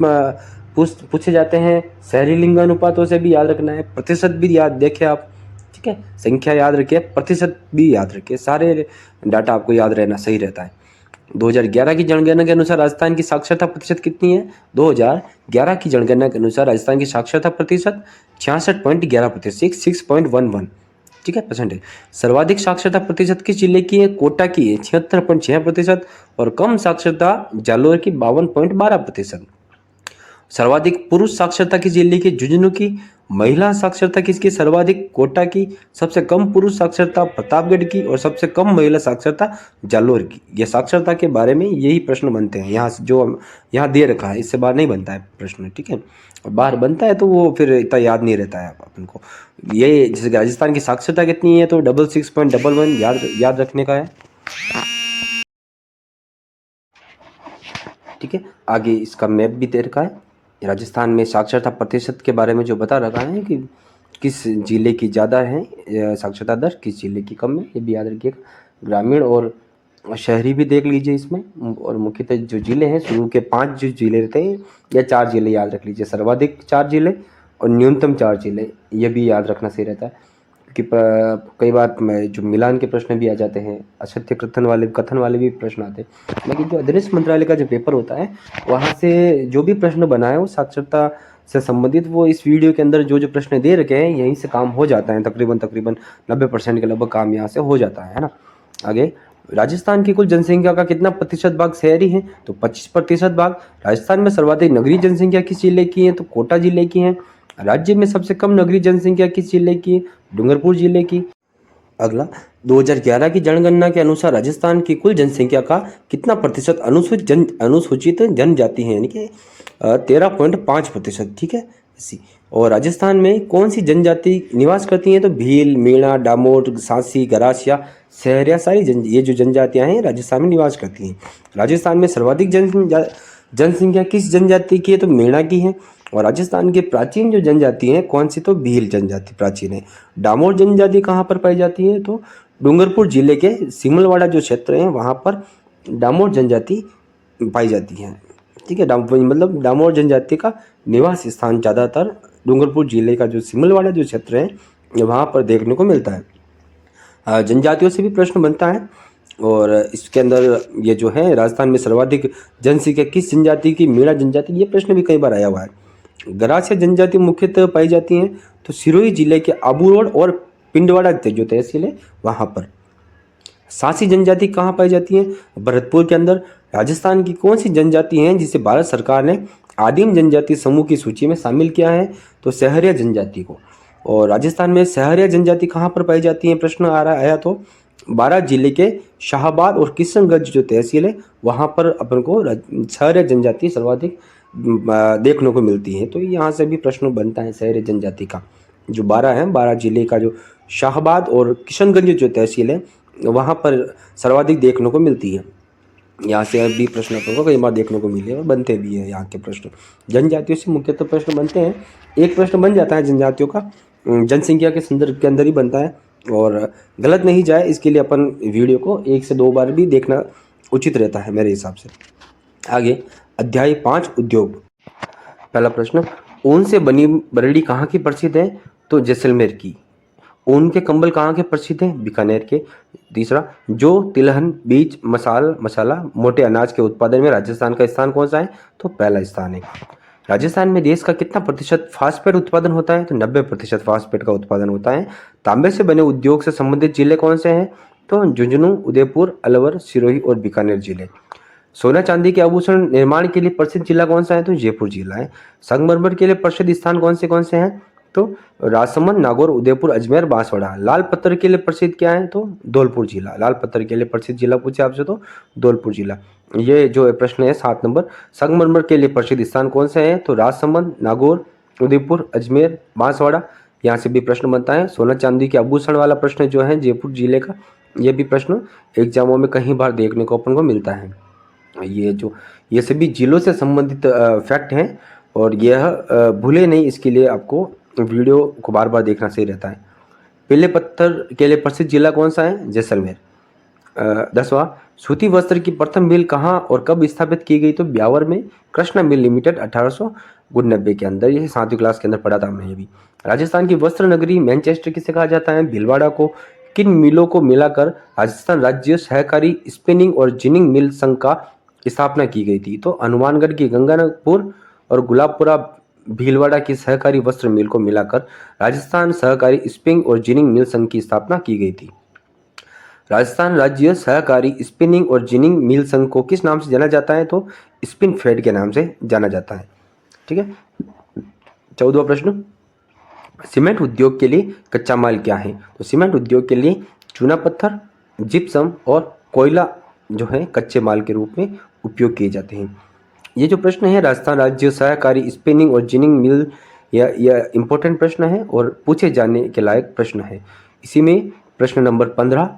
[SPEAKER 1] पूछे जाते हैं। शहरी लिंगानुपातों से भी याद रखना है। प्रतिशत भी याद देखें आप, ठीक है, संख्या याद रखिए, प्रतिशत भी याद रखिए, सारे डाटा आपको याद रहना सही रहता है। 2011 की जनगणना के अनुसार राजस्थान की साक्षरता प्रतिशत कितनी है? 2011 की जनगणना के अनुसार राजस्थान की साक्षरता प्रतिशत 66.11%, 6.11, ठीक है, परसेंटेज। सर्वाधिक साक्षरता प्रतिशत किस जिले की है? कोटा की है 76.6% और कम साक्षरता जालोर की 52.12%। सर्वाधिक पुरुष साक्षरता किस जिले की? झुंझुनू की। महिला साक्षरता किसकी? सर्वाधिक कोटा की। सबसे कम पुरुष साक्षरता प्रतापगढ़ की और सबसे कम महिला साक्षरता जालोर की। ये साक्षरता के बारे में यही प्रश्न बनते हैं यहाँ से, जो यहाँ दे रखा है इससे बाहर नहीं बनता है प्रश्न, ठीक है। और बाहर बनता है तो वो फिर इतना याद नहीं रहता है अपन को। ये जैसे राजस्थान की साक्षरता कितनी है तो 66.11 याद रखने का है, ठीक है। आगे इसका मैप भी दे रखा है। राजस्थान में साक्षरता प्रतिशत के बारे में जो बता रखा है कि किस जिले की ज़्यादा है साक्षरता दर, किस जिले की कम है, ये भी याद रखिएगा। ग्रामीण और शहरी भी देख लीजिए इसमें। और मुख्यतः जो जिले हैं, शुरू के 5 जो जिले रहते हैं या 4 जिले याद रख लीजिए, सर्वाधिक 4 जिले और न्यूनतम 4 जिले, ये भी याद रखना सही रहता है। कि कई बार जो मिलान के प्रश्न भी आ जाते हैं, असत्य कथन वाले भी प्रश्न आते हैं। लेकिन जो अदृश्य मंत्रालय का जो पेपर होता है वहाँ से जो भी प्रश्न बना है वो साक्षरता से संबंधित, वो इस वीडियो के अंदर जो प्रश्न दे रखे हैं यहीं से काम हो जाता है। तकरीबन 90% के लगभग काम यहाँ से हो जाता है ना। आगे, राजस्थान की कुल जनसंख्या का कितना प्रतिशत भाग शहरी है? तो 25% भाग। राजस्थान में सर्वाधिक नगरीय जनसंख्या किस जिले की है? तो कोटा जिले की है। राज्य में सबसे कम नगरीय जनसंख्या किस जिले की है? डूंगरपुर जिले की। अगला, 2011 की जनगणना के अनुसार राजस्थान की कुल जनसंख्या का कितना प्रतिशत अनुसूचित जनजाति है, यानी कि 13.5%, ठीक है। और राजस्थान में कौन सी जनजाति निवास करती हैं? तो भील, मीणा, डामोर, सांसी, गरासिया, सहरिया, सारी ये जो जनजातियां हैं राजस्थान में निवास करती हैं। राजस्थान में सर्वाधिक जनसंख्या किस जनजाति की है? तो मीणा की है। और राजस्थान की प्राचीन जो जनजाति है कौन सी? तो भील जनजाति प्राचीन है। डामोर जनजाति कहाँ पर पाई जाती है? तो डूंगरपुर जिले के सिमलवाड़ा जो क्षेत्र है वहाँ पर डामोर जनजाति पाई जाती है, ठीक है। मतलब डामोर जनजाति का निवास स्थान ज़्यादातर डूंगरपुर जिले का जो सिमलवाड़ा जो क्षेत्र है वहाँ पर देखने को मिलता है। जनजातियों से भी प्रश्न बनता है और इसके अंदर ये जो है राजस्थान में सर्वाधिक जनसंख्या किस जनजाति की? मीणा जनजाति। ये प्रश्न भी कई बार आया हुआ है। गरासिया जनजाति मुख्यतः पाई जाती हैं तो सिरोही जिले के आबू रोड और पिंडवाड़ा जो तहसील है वहाँ पर। सांसी जनजाति कहाँ पाई जाती है? भरतपुर के अंदर। राजस्थान की कौन सी जनजाति है जिसे भारत सरकार ने आदिम जनजाति समूह की सूची में शामिल किया है? तो सहरिया जनजाति को। और राजस्थान में सहरिया जनजाति कहाँ पर पाई जाती है? प्रश्न आया तो 12 जिले के शाहबाद और किशनगंज जो तहसील है वहाँ पर अपन को सहरिया जनजाति सर्वाधिक देखने को मिलती हैं। तो यहाँ से भी प्रश्न बनता है शहरी जनजाति का। जो 12 है, 12 जिले का जो शाहबाद और किशनगंज जो तहसील है वहाँ पर सर्वाधिक देखने को मिलती है। यहाँ से भी प्रश्न अपन को कई बार देखने को मिले और बनते भी हैं यहाँ के प्रश्न। जनजातियों से मुख्यतः प्रश्न बनते हैं। एक प्रश्न बन जाता है जनजातियों का जनसंख्या के संदर्भ के अंदर ही बनता है, और गलत नहीं जाए इसके लिए अपन वीडियो को 1 से 2 बार भी देखना उचित रहता है मेरे हिसाब से। आगे अध्याय 5 उद्योग। पहला प्रश्न, ऊन से बनी बरड़ी कहाँ की प्रसिद्ध है? तो जैसलमेर की। ऊन के कंबल कहाँ के प्रसिद्ध हैं? बीकानेर के। तीसरा, जो तिलहन, बीज, मसाला, मोटे अनाज के उत्पादन में राजस्थान का स्थान कौन सा है? तो पहला स्थान है। राजस्थान में देश का कितना प्रतिशत फास्फेट उत्पादन होता है? तो 90% फास्फेट का उत्पादन होता है। तांबे से बने उद्योग से संबंधित जिले कौन से हैं? तो झुंझुनू, उदयपुर, अलवर, सिरोही और बीकानेर जिले। सोना चांदी के आभूषण निर्माण के लिए प्रसिद्ध जिला कौन सा है? तो जयपुर जिला है। संगमरमर के लिए प्रसिद्ध स्थान कौन से हैं? तो राजसमंद, नागौर, उदयपुर, अजमेर, बांसवाड़ा। लाल पत्थर के लिए प्रसिद्ध क्या है? तो धौलपुर जिला। लाल पत्थर के लिए प्रसिद्ध जिला पूछे आपसे तो धौलपुर जिला। ये जो प्रश्न है 7 नंबर, संगमरमर के लिए प्रसिद्ध स्थान कौन से हैं? तो राजसमंद, नागौर, उदयपुर, अजमेर, बांसवाड़ा। यहाँ से भी प्रश्न बनता है। सोना चांदी के आभूषण वाला प्रश्न जो है जयपुर जिले का, ये भी प्रश्न एग्जामों में कई बार देखने को अपन को मिलता है। ये सभी जिलों से संबंधित फैक्ट हैं, और यह भूले नहीं, इसके लिए आपको वीडियो को बार बार देखना सही रहता है। पीले पत्थर के लिए प्रसिद्ध जिला कौन सा है? जैसलमेर। 10वां, सूती वस्त्र की प्रथम मिल कहाँ और कब स्थापित की गई? तो ब्यावर में कृष्णा मिल लिमिटेड 1899 के अंदर। ये 7वीं क्लास के अंदर पढ़ा था हमने ये भी। राजस्थान की वस्त्र नगरी मैनचेस्टर किसे कहा जाता है? भीलवाड़ा को। किन मिलों को मिलाकर राजस्थान राज्य सहकारी स्पिनिंग और जिनिंग मिल संघ का स्थापना की गई थी? तो हनुमानगढ़ की गंगापुर और गुलाबपुरा भीलवाड़ा की सहकारी वस्त्र मिल को मिलाकर राजस्थान सहकारी स्पिनिंग और जिनिंग मिल संघ की स्थापना की गई थी। राजस्थान राज्य सहकारी स्पिनिंग और जिनिंग मिल संघ को किस नाम से जाना जाता है? तो स्पिन फेड के नाम से जाना जाता है। ठीक है। 14वां प्रश्न, सीमेंट उद्योग के लिए कच्चा माल क्या है? तो सीमेंट उद्योग के लिए चूना पत्थर, जिप्सम और कोयला जो है कच्चे माल के रूप में उपयोग किए जाते हैं। ये जो प्रश्न है राजस्थान राज्य सहकारी स्पिनिंग और जिनिंग मिल, यह इम्पोर्टेंट प्रश्न है और पूछे जाने के लायक प्रश्न है। इसी में प्रश्न नंबर 15,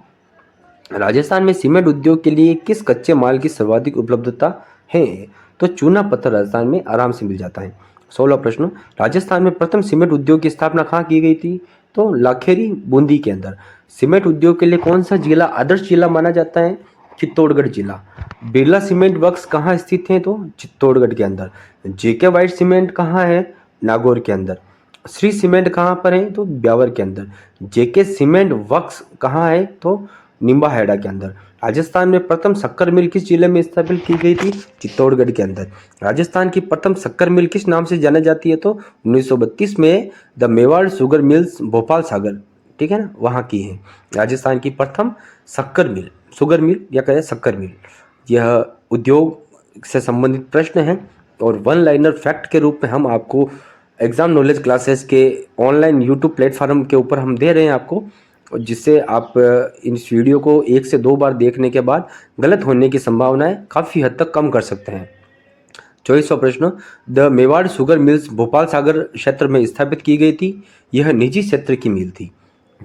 [SPEAKER 1] राजस्थान में सीमेंट उद्योग के लिए किस कच्चे माल की सर्वाधिक उपलब्धता है? तो चूना पत्थर राजस्थान में आराम से मिल जाता है। 16वां प्रश्न, राजस्थान में प्रथम सीमेंट उद्योग की स्थापना कहाँ की गई थी? तो लाखेरी, बूंदी के अंदर। सीमेंट उद्योग के लिए कौन सा जिला आदर्श जिला माना जाता है? चित्तौड़गढ़ जिला। बिरला सीमेंट वर्क्स कहाँ स्थित हैं? तो चित्तौड़गढ़ के अंदर। जेके वाइट सीमेंट कहाँ है? नागौर के अंदर। श्री सीमेंट कहाँ पर है? तो ब्यावर के अंदर। जेके सीमेंट वर्क्स कहाँ है? तो निम्बाहेड़ा के अंदर। राजस्थान में प्रथम शक्कर मिल किस जिले में स्थापित की गई थी? चित्तौड़गढ़ के अंदर। राजस्थान की प्रथम शक्कर मिल किस नाम से जानी जाती है? तो 1932 में the Mewar sugar mills Bhopal Sagar, ठीक है ना, वहाँ की है राजस्थान की प्रथम शक्कर मिल, शुगर मिल या कहें शक्कर मिल। यह उद्योग से संबंधित प्रश्न है और वन लाइनर फैक्ट के रूप में हम आपको एग्जाम नॉलेज क्लासेस के ऑनलाइन यूट्यूब प्लेटफॉर्म के ऊपर हम दे रहे हैं आपको, जिससे आप इस वीडियो को 1 से 2 बार देखने के बाद गलत होने की संभावनाएं काफ़ी हद तक कम कर सकते हैं। 24वां प्रश्न, the Mewar sugar mills Bhopal Sagar क्षेत्र में स्थापित की गई थी। यह निजी क्षेत्र की मिल थी।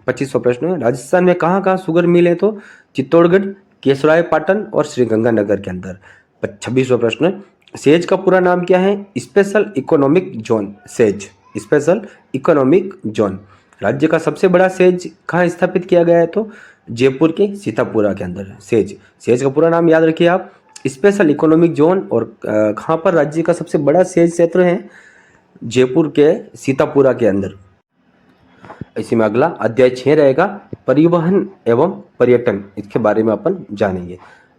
[SPEAKER 1] 25वां प्रश्न, राजस्थान में कहाँ कहाँ शुगर मिल है? तो चित्तौड़गढ़, केसराय पाटन और श्रीगंगानगर के अंदर। 26वां प्रश्न, सेज का पूरा नाम क्या है? Special economic zone. Says special economic zone. राज्य का सबसे बड़ा सेज कहाँ स्थापित किया गया है? तो जयपुर के सीतापुरा के अंदर। सेज का पूरा नाम याद रखिए आप, स्पेशल इकोनॉमिक जोन। और कहाँ पर राज्य का सबसे बड़ा सेज क्षेत्र है? जयपुर के सीतापुरा के अंदर। इसी में अगला अध्याय 6 रहेगा, परिवहन एवं पर्यटन। इसके बारे में अपन जानेंगे।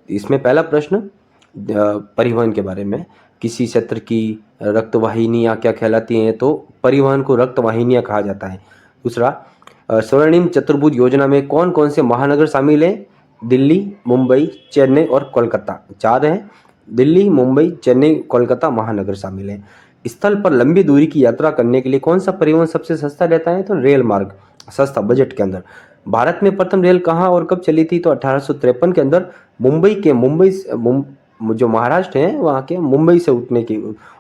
[SPEAKER 1] इसमें पहला प्रश्न परिवहन के बारे में, किसी क्षेत्र की रक्तवाहिनियाँ क्या कहलाती हैं? तो परिवहन को रक्तवाहिनियाँ कहा जाता है। दूसरा, स्वर्णिम चतुर्भुज योजना में कौन कौन से महानगर शामिल हैं? दिल्ली, मुंबई, चेन्नई और कोलकाता। 4 हैं, दिल्ली, मुंबई, चेन्नई, कोलकाता महानगर शामिल हैं। स्थल पर लंबी दूरी की यात्रा करने के लिए कौन सा परिवहन सबसे सस्ता रहता है? तो रेल मार्ग सस्ता बजट के अंदर। भारत में प्रथम रेल कहाँ और कब चली थी? तो 1853 के अंदर जो महाराष्ट्र है वहाँ के मुंबई से उठने की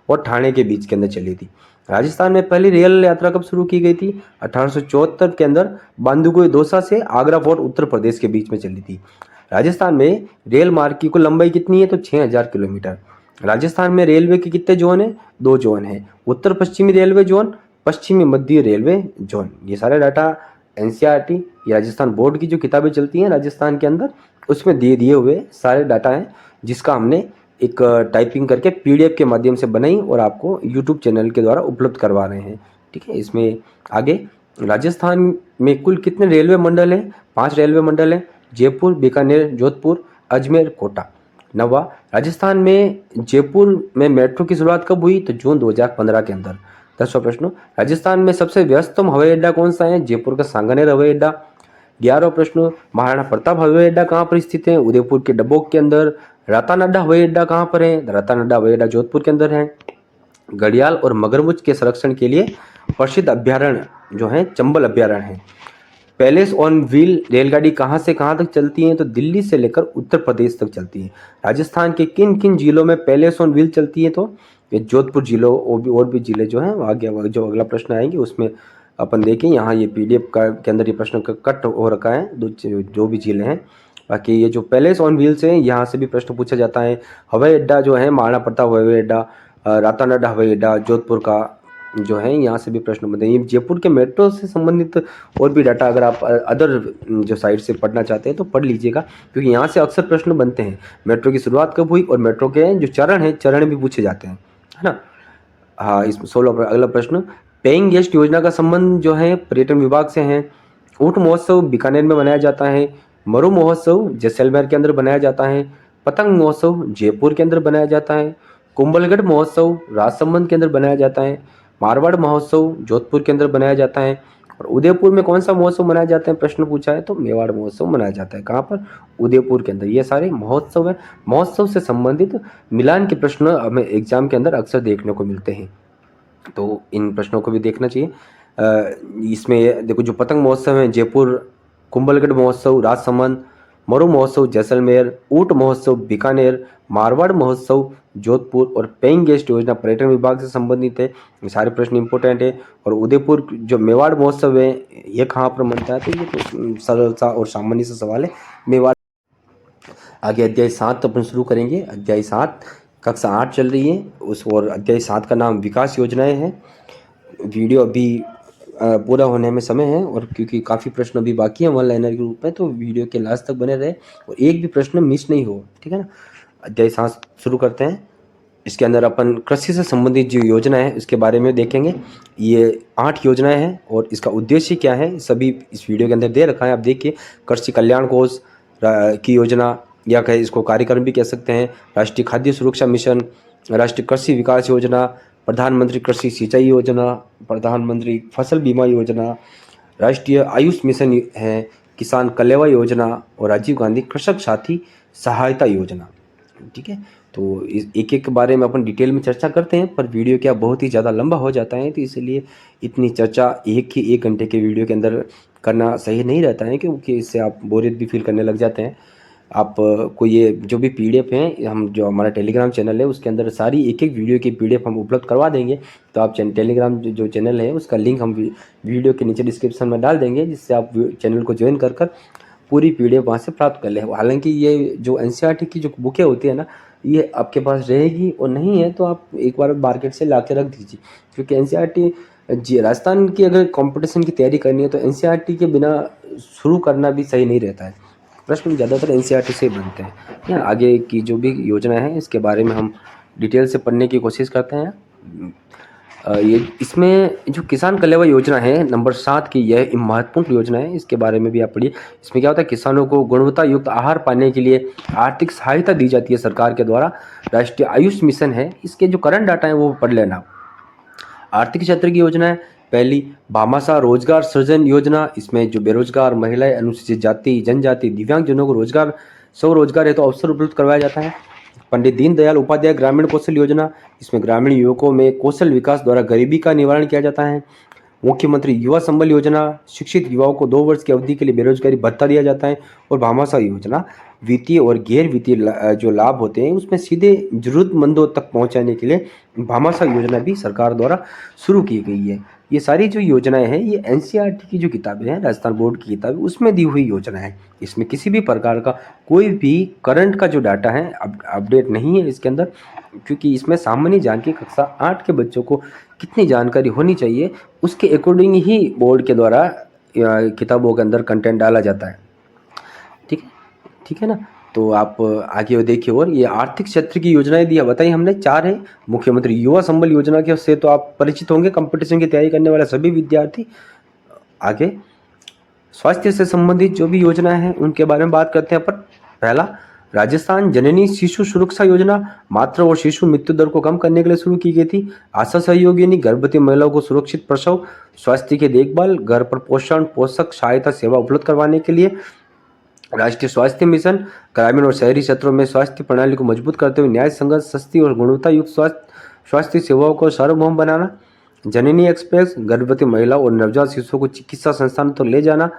[SPEAKER 1] और ठाणे के बीच के अंदर चली थी। राजस्थान में पहली रेल यात्रा कब शुरू की गई थी? 1874 के अंदर बांदीकुई दौसा से आगरा फोर्ट उत्तर प्रदेश के बीच में चली थी। राजस्थान में रेल मार्ग की कुल लंबाई कितनी है? तो 6000 किलोमीटर। राजस्थान में रेलवे के कितने जोन है? 2 जोन है, उत्तर पश्चिमी रेलवे जोन, पश्चिमी मध्य रेलवे जोन। ये सारे डाटा एनसीईआरटी या राजस्थान बोर्ड की जो किताबें चलती हैं राजस्थान के अंदर उसमें दिए हुए सारे डाटा हैं, जिसका हमने एक टाइपिंग करके पीडीएफ के माध्यम से बनाई और आपको यूट्यूब चैनल के द्वारा उपलब्ध करवा रहे हैं। ठीक है, इसमें आगे राजस्थान में कुल कितने रेलवे मंडल हैं? 5 रेलवे मंडल हैं, जयपुर, बीकानेर, जोधपुर, अजमेर, कोटा। नवा, राजस्थान में जयपुर में मेट्रो की शुरुआत कब हुई? तो जून 2015 के अंदर। 10वां प्रश्न, राजस्थान में सबसे व्यस्ततम हवाई अड्डा कौन सा है? जयपुर का सांगानेर हवाई अड्डा। 11वां प्रश्न, महाराणा प्रताप हवाई अड्डा कहाँ पर स्थित है? उदयपुर के डबोक के अंदर। रातानाडा हवाई अड्डा कहाँ पर है? रातानाडा हवाई अड्डा जोधपुर के अंदर है। घड़ियाल और मगरमच्छ के संरक्षण के लिए प्रसिद्ध अभ्यारण्य जो है चंबल अभ्यारण्य है। पैलेस ऑन व्हील रेलगाड़ी कहाँ से कहाँ तक चलती है? तो दिल्ली से लेकर उत्तर प्रदेश तक चलती है। राजस्थान के किन किन जिलों में पैलेस ऑन व्हील चलती है? तो ये जोधपुर जिलों और भी जिले जो हैं आगे जो अगला प्रश्न आएंगे उसमें अपन देखें। यहाँ ये पीडीएफ का के अंदर ये प्रश्न कट हो रखा है जो भी जिले हैं। बाकी ये जो पैलेस ऑन व्हील्स हैं यहाँ से भी प्रश्न पूछा जाता है। हवाई अड्डा जो है महाराणा प्रताप हवाई अड्डा, रातानाडा हवाई अड्डा जोधपुर का जो है यहाँ से भी प्रश्न बनते हैं। ये जयपुर के मेट्रो से संबंधित और भी डाटा अगर आप अदर जो साइट से पढ़ना चाहते हैं तो पढ़ लीजिएगा, क्योंकि यहाँ से अक्सर प्रश्न बनते हैं। मेट्रो की शुरुआत कब हुई और मेट्रो के जो चरण हैं चरण भी पूछे जाते हैं, है ना। हाँ, इस 16 अगला प्रश्न, पेइंग गेस्ट योजना का संबंध जो है पर्यटन विभाग से है। ऊँट महोत्सव बीकानेर में मनाया जाता है। मरु महोत्सव जैसलमेर के अंदर बनाया जाता है। पतंग महोत्सव जयपुर के अंदर बनाया जाता है। कुंभलगढ़ महोत्सव राजसमंद के अंदर बनाया जाता है। मारवाड़ महोत्सव जोधपुर के अंदर बनाया जाता है। और उदयपुर में कौन सा महोत्सव मनाया जाता है? प्रश्न पूछा है तो मेवाड़ महोत्सव मनाया जाता है। कहाँ पर? उदयपुर के अंदर। ये सारे महोत्सव है। महोत्सव से संबंधित मिलान के प्रश्न हमें एग्जाम के अंदर अक्सर देखने को मिलते हैं, तो इन प्रश्नों को भी देखना चाहिए। इसमें देखो जो पतंग महोत्सव है जयपुर, कुंभलगढ़ महोत्सव राजसमंद, मरु महोत्सव जैसलमेर, ऊँट महोत्सव बीकानेर, मारवाड़ महोत्सव जोधपुर और पेइंग गेस्ट योजना पर्यटन विभाग से संबंधित है। ये सारे प्रश्न इंपॉर्टेंट है। और उदयपुर जो मेवाड़ महोत्सव है ये कहाँ पर बनता है? तो ये तो सरल सा और सामान्य सा सवाल है, मेवाड़। आगे अध्याय 7 अपन शुरू करेंगे। अध्याय 7 कक्षा 8 चल रही है उस, और अध्याय 7 का नाम विकास योजनाएं है। वीडियो अभी पूरा होने में समय है, और क्योंकि काफ़ी प्रश्न अभी बाकी हैं वन लाइनर के रूप में, तो वीडियो के लास्ट तक बने रहे और एक भी प्रश्न मिस नहीं हो, ठीक है ना। अध्याय 7 शुरू करते हैं। इसके अंदर अपन कृषि से संबंधित जो योजना है उसके बारे में देखेंगे। ये 8 योजनाएं हैं और इसका उद्देश्य क्या है सभी इस वीडियो के अंदर दे रखा है, आप देखिए। कृषि कल्याण कोष की योजना, या कहे इसको कार्यक्रम भी कह सकते हैं। राष्ट्रीय खाद्य सुरक्षा मिशन, राष्ट्रीय कृषि विकास योजना, प्रधानमंत्री कृषि सिंचाई योजना, प्रधानमंत्री फसल बीमा योजना, राष्ट्रीय आयुष मिशन है, किसान कल्याण योजना और राजीव गांधी कृषक साथी सहायता योजना। ठीक है, तो एक एक के बारे में अपन डिटेल में चर्चा करते हैं, पर वीडियो क्या बहुत ही ज़्यादा लंबा हो जाता है, तो इसलिए इतनी चर्चा एक घंटे के वीडियो के अंदर करना सही नहीं रहता है, क्योंकि इससे आप बोरियत भी फील करने लग जाते हैं। आप को ये जो भी पीडीएफ हैं, हम जो हमारा टेलीग्राम चैनल है उसके अंदर सारी एक एक वीडियो की पीडीएफ हम उपलब्ध करवा देंगे। तो आप टेलीग्राम जो चैनल है उसका लिंक हम वीडियो के नीचे डिस्क्रिप्शन में डाल देंगे, जिससे आप चैनल को ज्वाइन कर पूरी पीडीएफ वहाँ से प्राप्त कर ले। हालांकि ये जो एनसीईआरटी की जो बुकें होती है ना, ये आपके पास रहेगी, और नहीं है तो आप एक बार मार्केट से ला के रख दीजिए, क्योंकि एनसीईआरटी जी राजस्थान की अगर कंपटीशन की तैयारी करनी है तो एनसीईआरटी के बिना शुरू करना भी सही नहीं रहता है। प्रश्न ज़्यादातर एनसीईआरटी से बनते हैं, या आगे की जो भी योजना है इसके बारे में हम डिटेल से पढ़ने की कोशिश करते हैं। ये इसमें जो किसान कल्याण योजना है नंबर 7 की, यह महत्वपूर्ण योजना है, इसके बारे में भी आप पढ़िए। इसमें क्या होता है, किसानों को गुणवत्ता युक्त आहार पाने के लिए आर्थिक सहायता दी जाती है सरकार के द्वारा। राष्ट्रीय आयुष मिशन है, इसके जो करंट डाटा है वो पढ़ लेना। आर्थिक क्षेत्र की योजना है, पहली भामाशाह रोजगार सृजन योजना, इसमें जो बेरोजगार महिलाएं, अनुसूचित जाति जनजाति दिव्यांगजनों को रोजगार स्वरोजगार हेतु अवसर उपलब्ध करवाया जाता है। पंडित दीनदयाल उपाध्याय ग्रामीण कौशल योजना, इसमें ग्रामीण युवकों में कौशल विकास द्वारा गरीबी का निवारण किया जाता है। मुख्यमंत्री युवा संबल योजना, शिक्षित युवाओं को 2 वर्ष की अवधि के लिए बेरोजगारी भत्ता दिया जाता है। और भामाशाह योजना, वित्तीय और गैर वित्तीय जो लाभ होते हैं उसमें सीधे जरूरतमंदों तक पहुंचाने के लिए भामाशाह योजना भी सरकार द्वारा शुरू की गई है। ये सारी जो योजनाएं हैं ये एनसीईआरटी की जो किताबें हैं, राजस्थान बोर्ड की किताबें, उसमें दी हुई योजना है। इसमें किसी भी प्रकार का कोई भी करंट का जो डाटा है अपडेट नहीं है इसके अंदर, क्योंकि इसमें सामान्य ज्ञान की कक्षा 8 के बच्चों को कितनी जानकारी होनी चाहिए उसके अकॉर्डिंग ही बोर्ड के द्वारा किताबों के अंदर कंटेंट डाला जाता है। ठीक है, ठीक है ना। तो आप आगे वो देखिए। और ये आर्थिक क्षेत्र की योजनाएं दी बताई हमने 4 है। मुख्यमंत्री युवा संबल योजना के से तो आप परिचित होंगे, कंपटीशन की तैयारी करने वाले सभी विद्यार्थी। आगे स्वास्थ्य से संबंधित जो भी योजना है उनके बारे में बात करते हैं। पर पहला, राजस्थान जननी शिशु सुरक्षा योजना मातृ और शिशु मृत्यु दर को कम करने के लिए शुरू की गई थी। आशा सहयोगिनी गर्भवती महिलाओं को सुरक्षित प्रसव, स्वास्थ्य की देखभाल, घर पर पोषण, पोषक सहायता सेवा उपलब्ध करवाने के लिए। राष्ट्रीय स्वास्थ्य मिशन, ग्रामीण और शहरी क्षेत्रों में स्वास्थ्य प्रणाली को मजबूत करते हुए न्याय संगत, सस्ती और गुणवत्ता युक्त स्वास्थ्य सेवाओं को सार्वभौम बनाना। जननी एक्सप्रेस, गर्भवती महिला और नवजात शिशुओं को चिकित्सा संस्थानों तक ले जाना।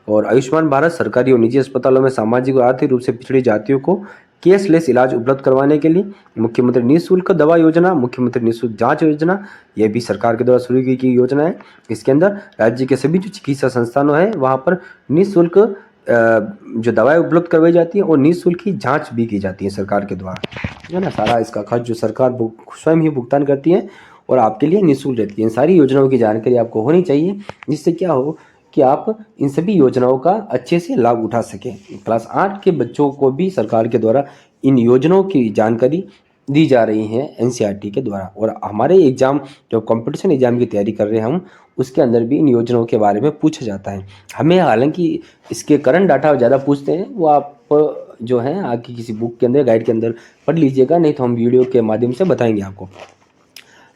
[SPEAKER 1] और आयुष्मान भारत, सरकारी और निजी अस्पतालों में सामाजिक और आर्थिक रूप से पिछड़ी जातियों को कैशलेस इलाज उपलब्ध करवाने के लिए। मुख्यमंत्री निःशुल्क दवा योजना, मुख्यमंत्री निःशुल्क जांच योजना, यह भी सरकार के द्वारा शुरू की गई योजना है। इसके अंदर राज्य के सभी जो चिकित्सा संस्थानों हैं वहाँ पर निःशुल्क जो दवाएं उपलब्ध करवाई जाती है और निःशुल्क ही जांच भी की जाती है सरकार के द्वारा, है ना। सारा इसका खर्च जो सरकार स्वयं ही भुगतान करती है और आपके लिए निःशुल्क रहती है। इन सारी योजनाओं की जानकारी आपको होनी चाहिए, जिससे क्या हो कि आप इन सभी योजनाओं का अच्छे से लाभ उठा सकें। क्लास 8 के बच्चों को भी सरकार के द्वारा इन योजनाओं की जानकारी दी जा रही है एनसीईआरटी के द्वारा। और हमारे एग्जाम, जो कंपटीशन एग्जाम की तैयारी कर रहे हैं हम, उसके अंदर भी इन योजनाओं के बारे में पूछा जाता है हमें। हालांकि इसके करंट डाटा ज़्यादा पूछते हैं, वो आप जो है आगे किसी बुक के अंदर, गाइड के अंदर पढ़ लीजिएगा, नहीं तो हम वीडियो के माध्यम से बताएंगे आपको।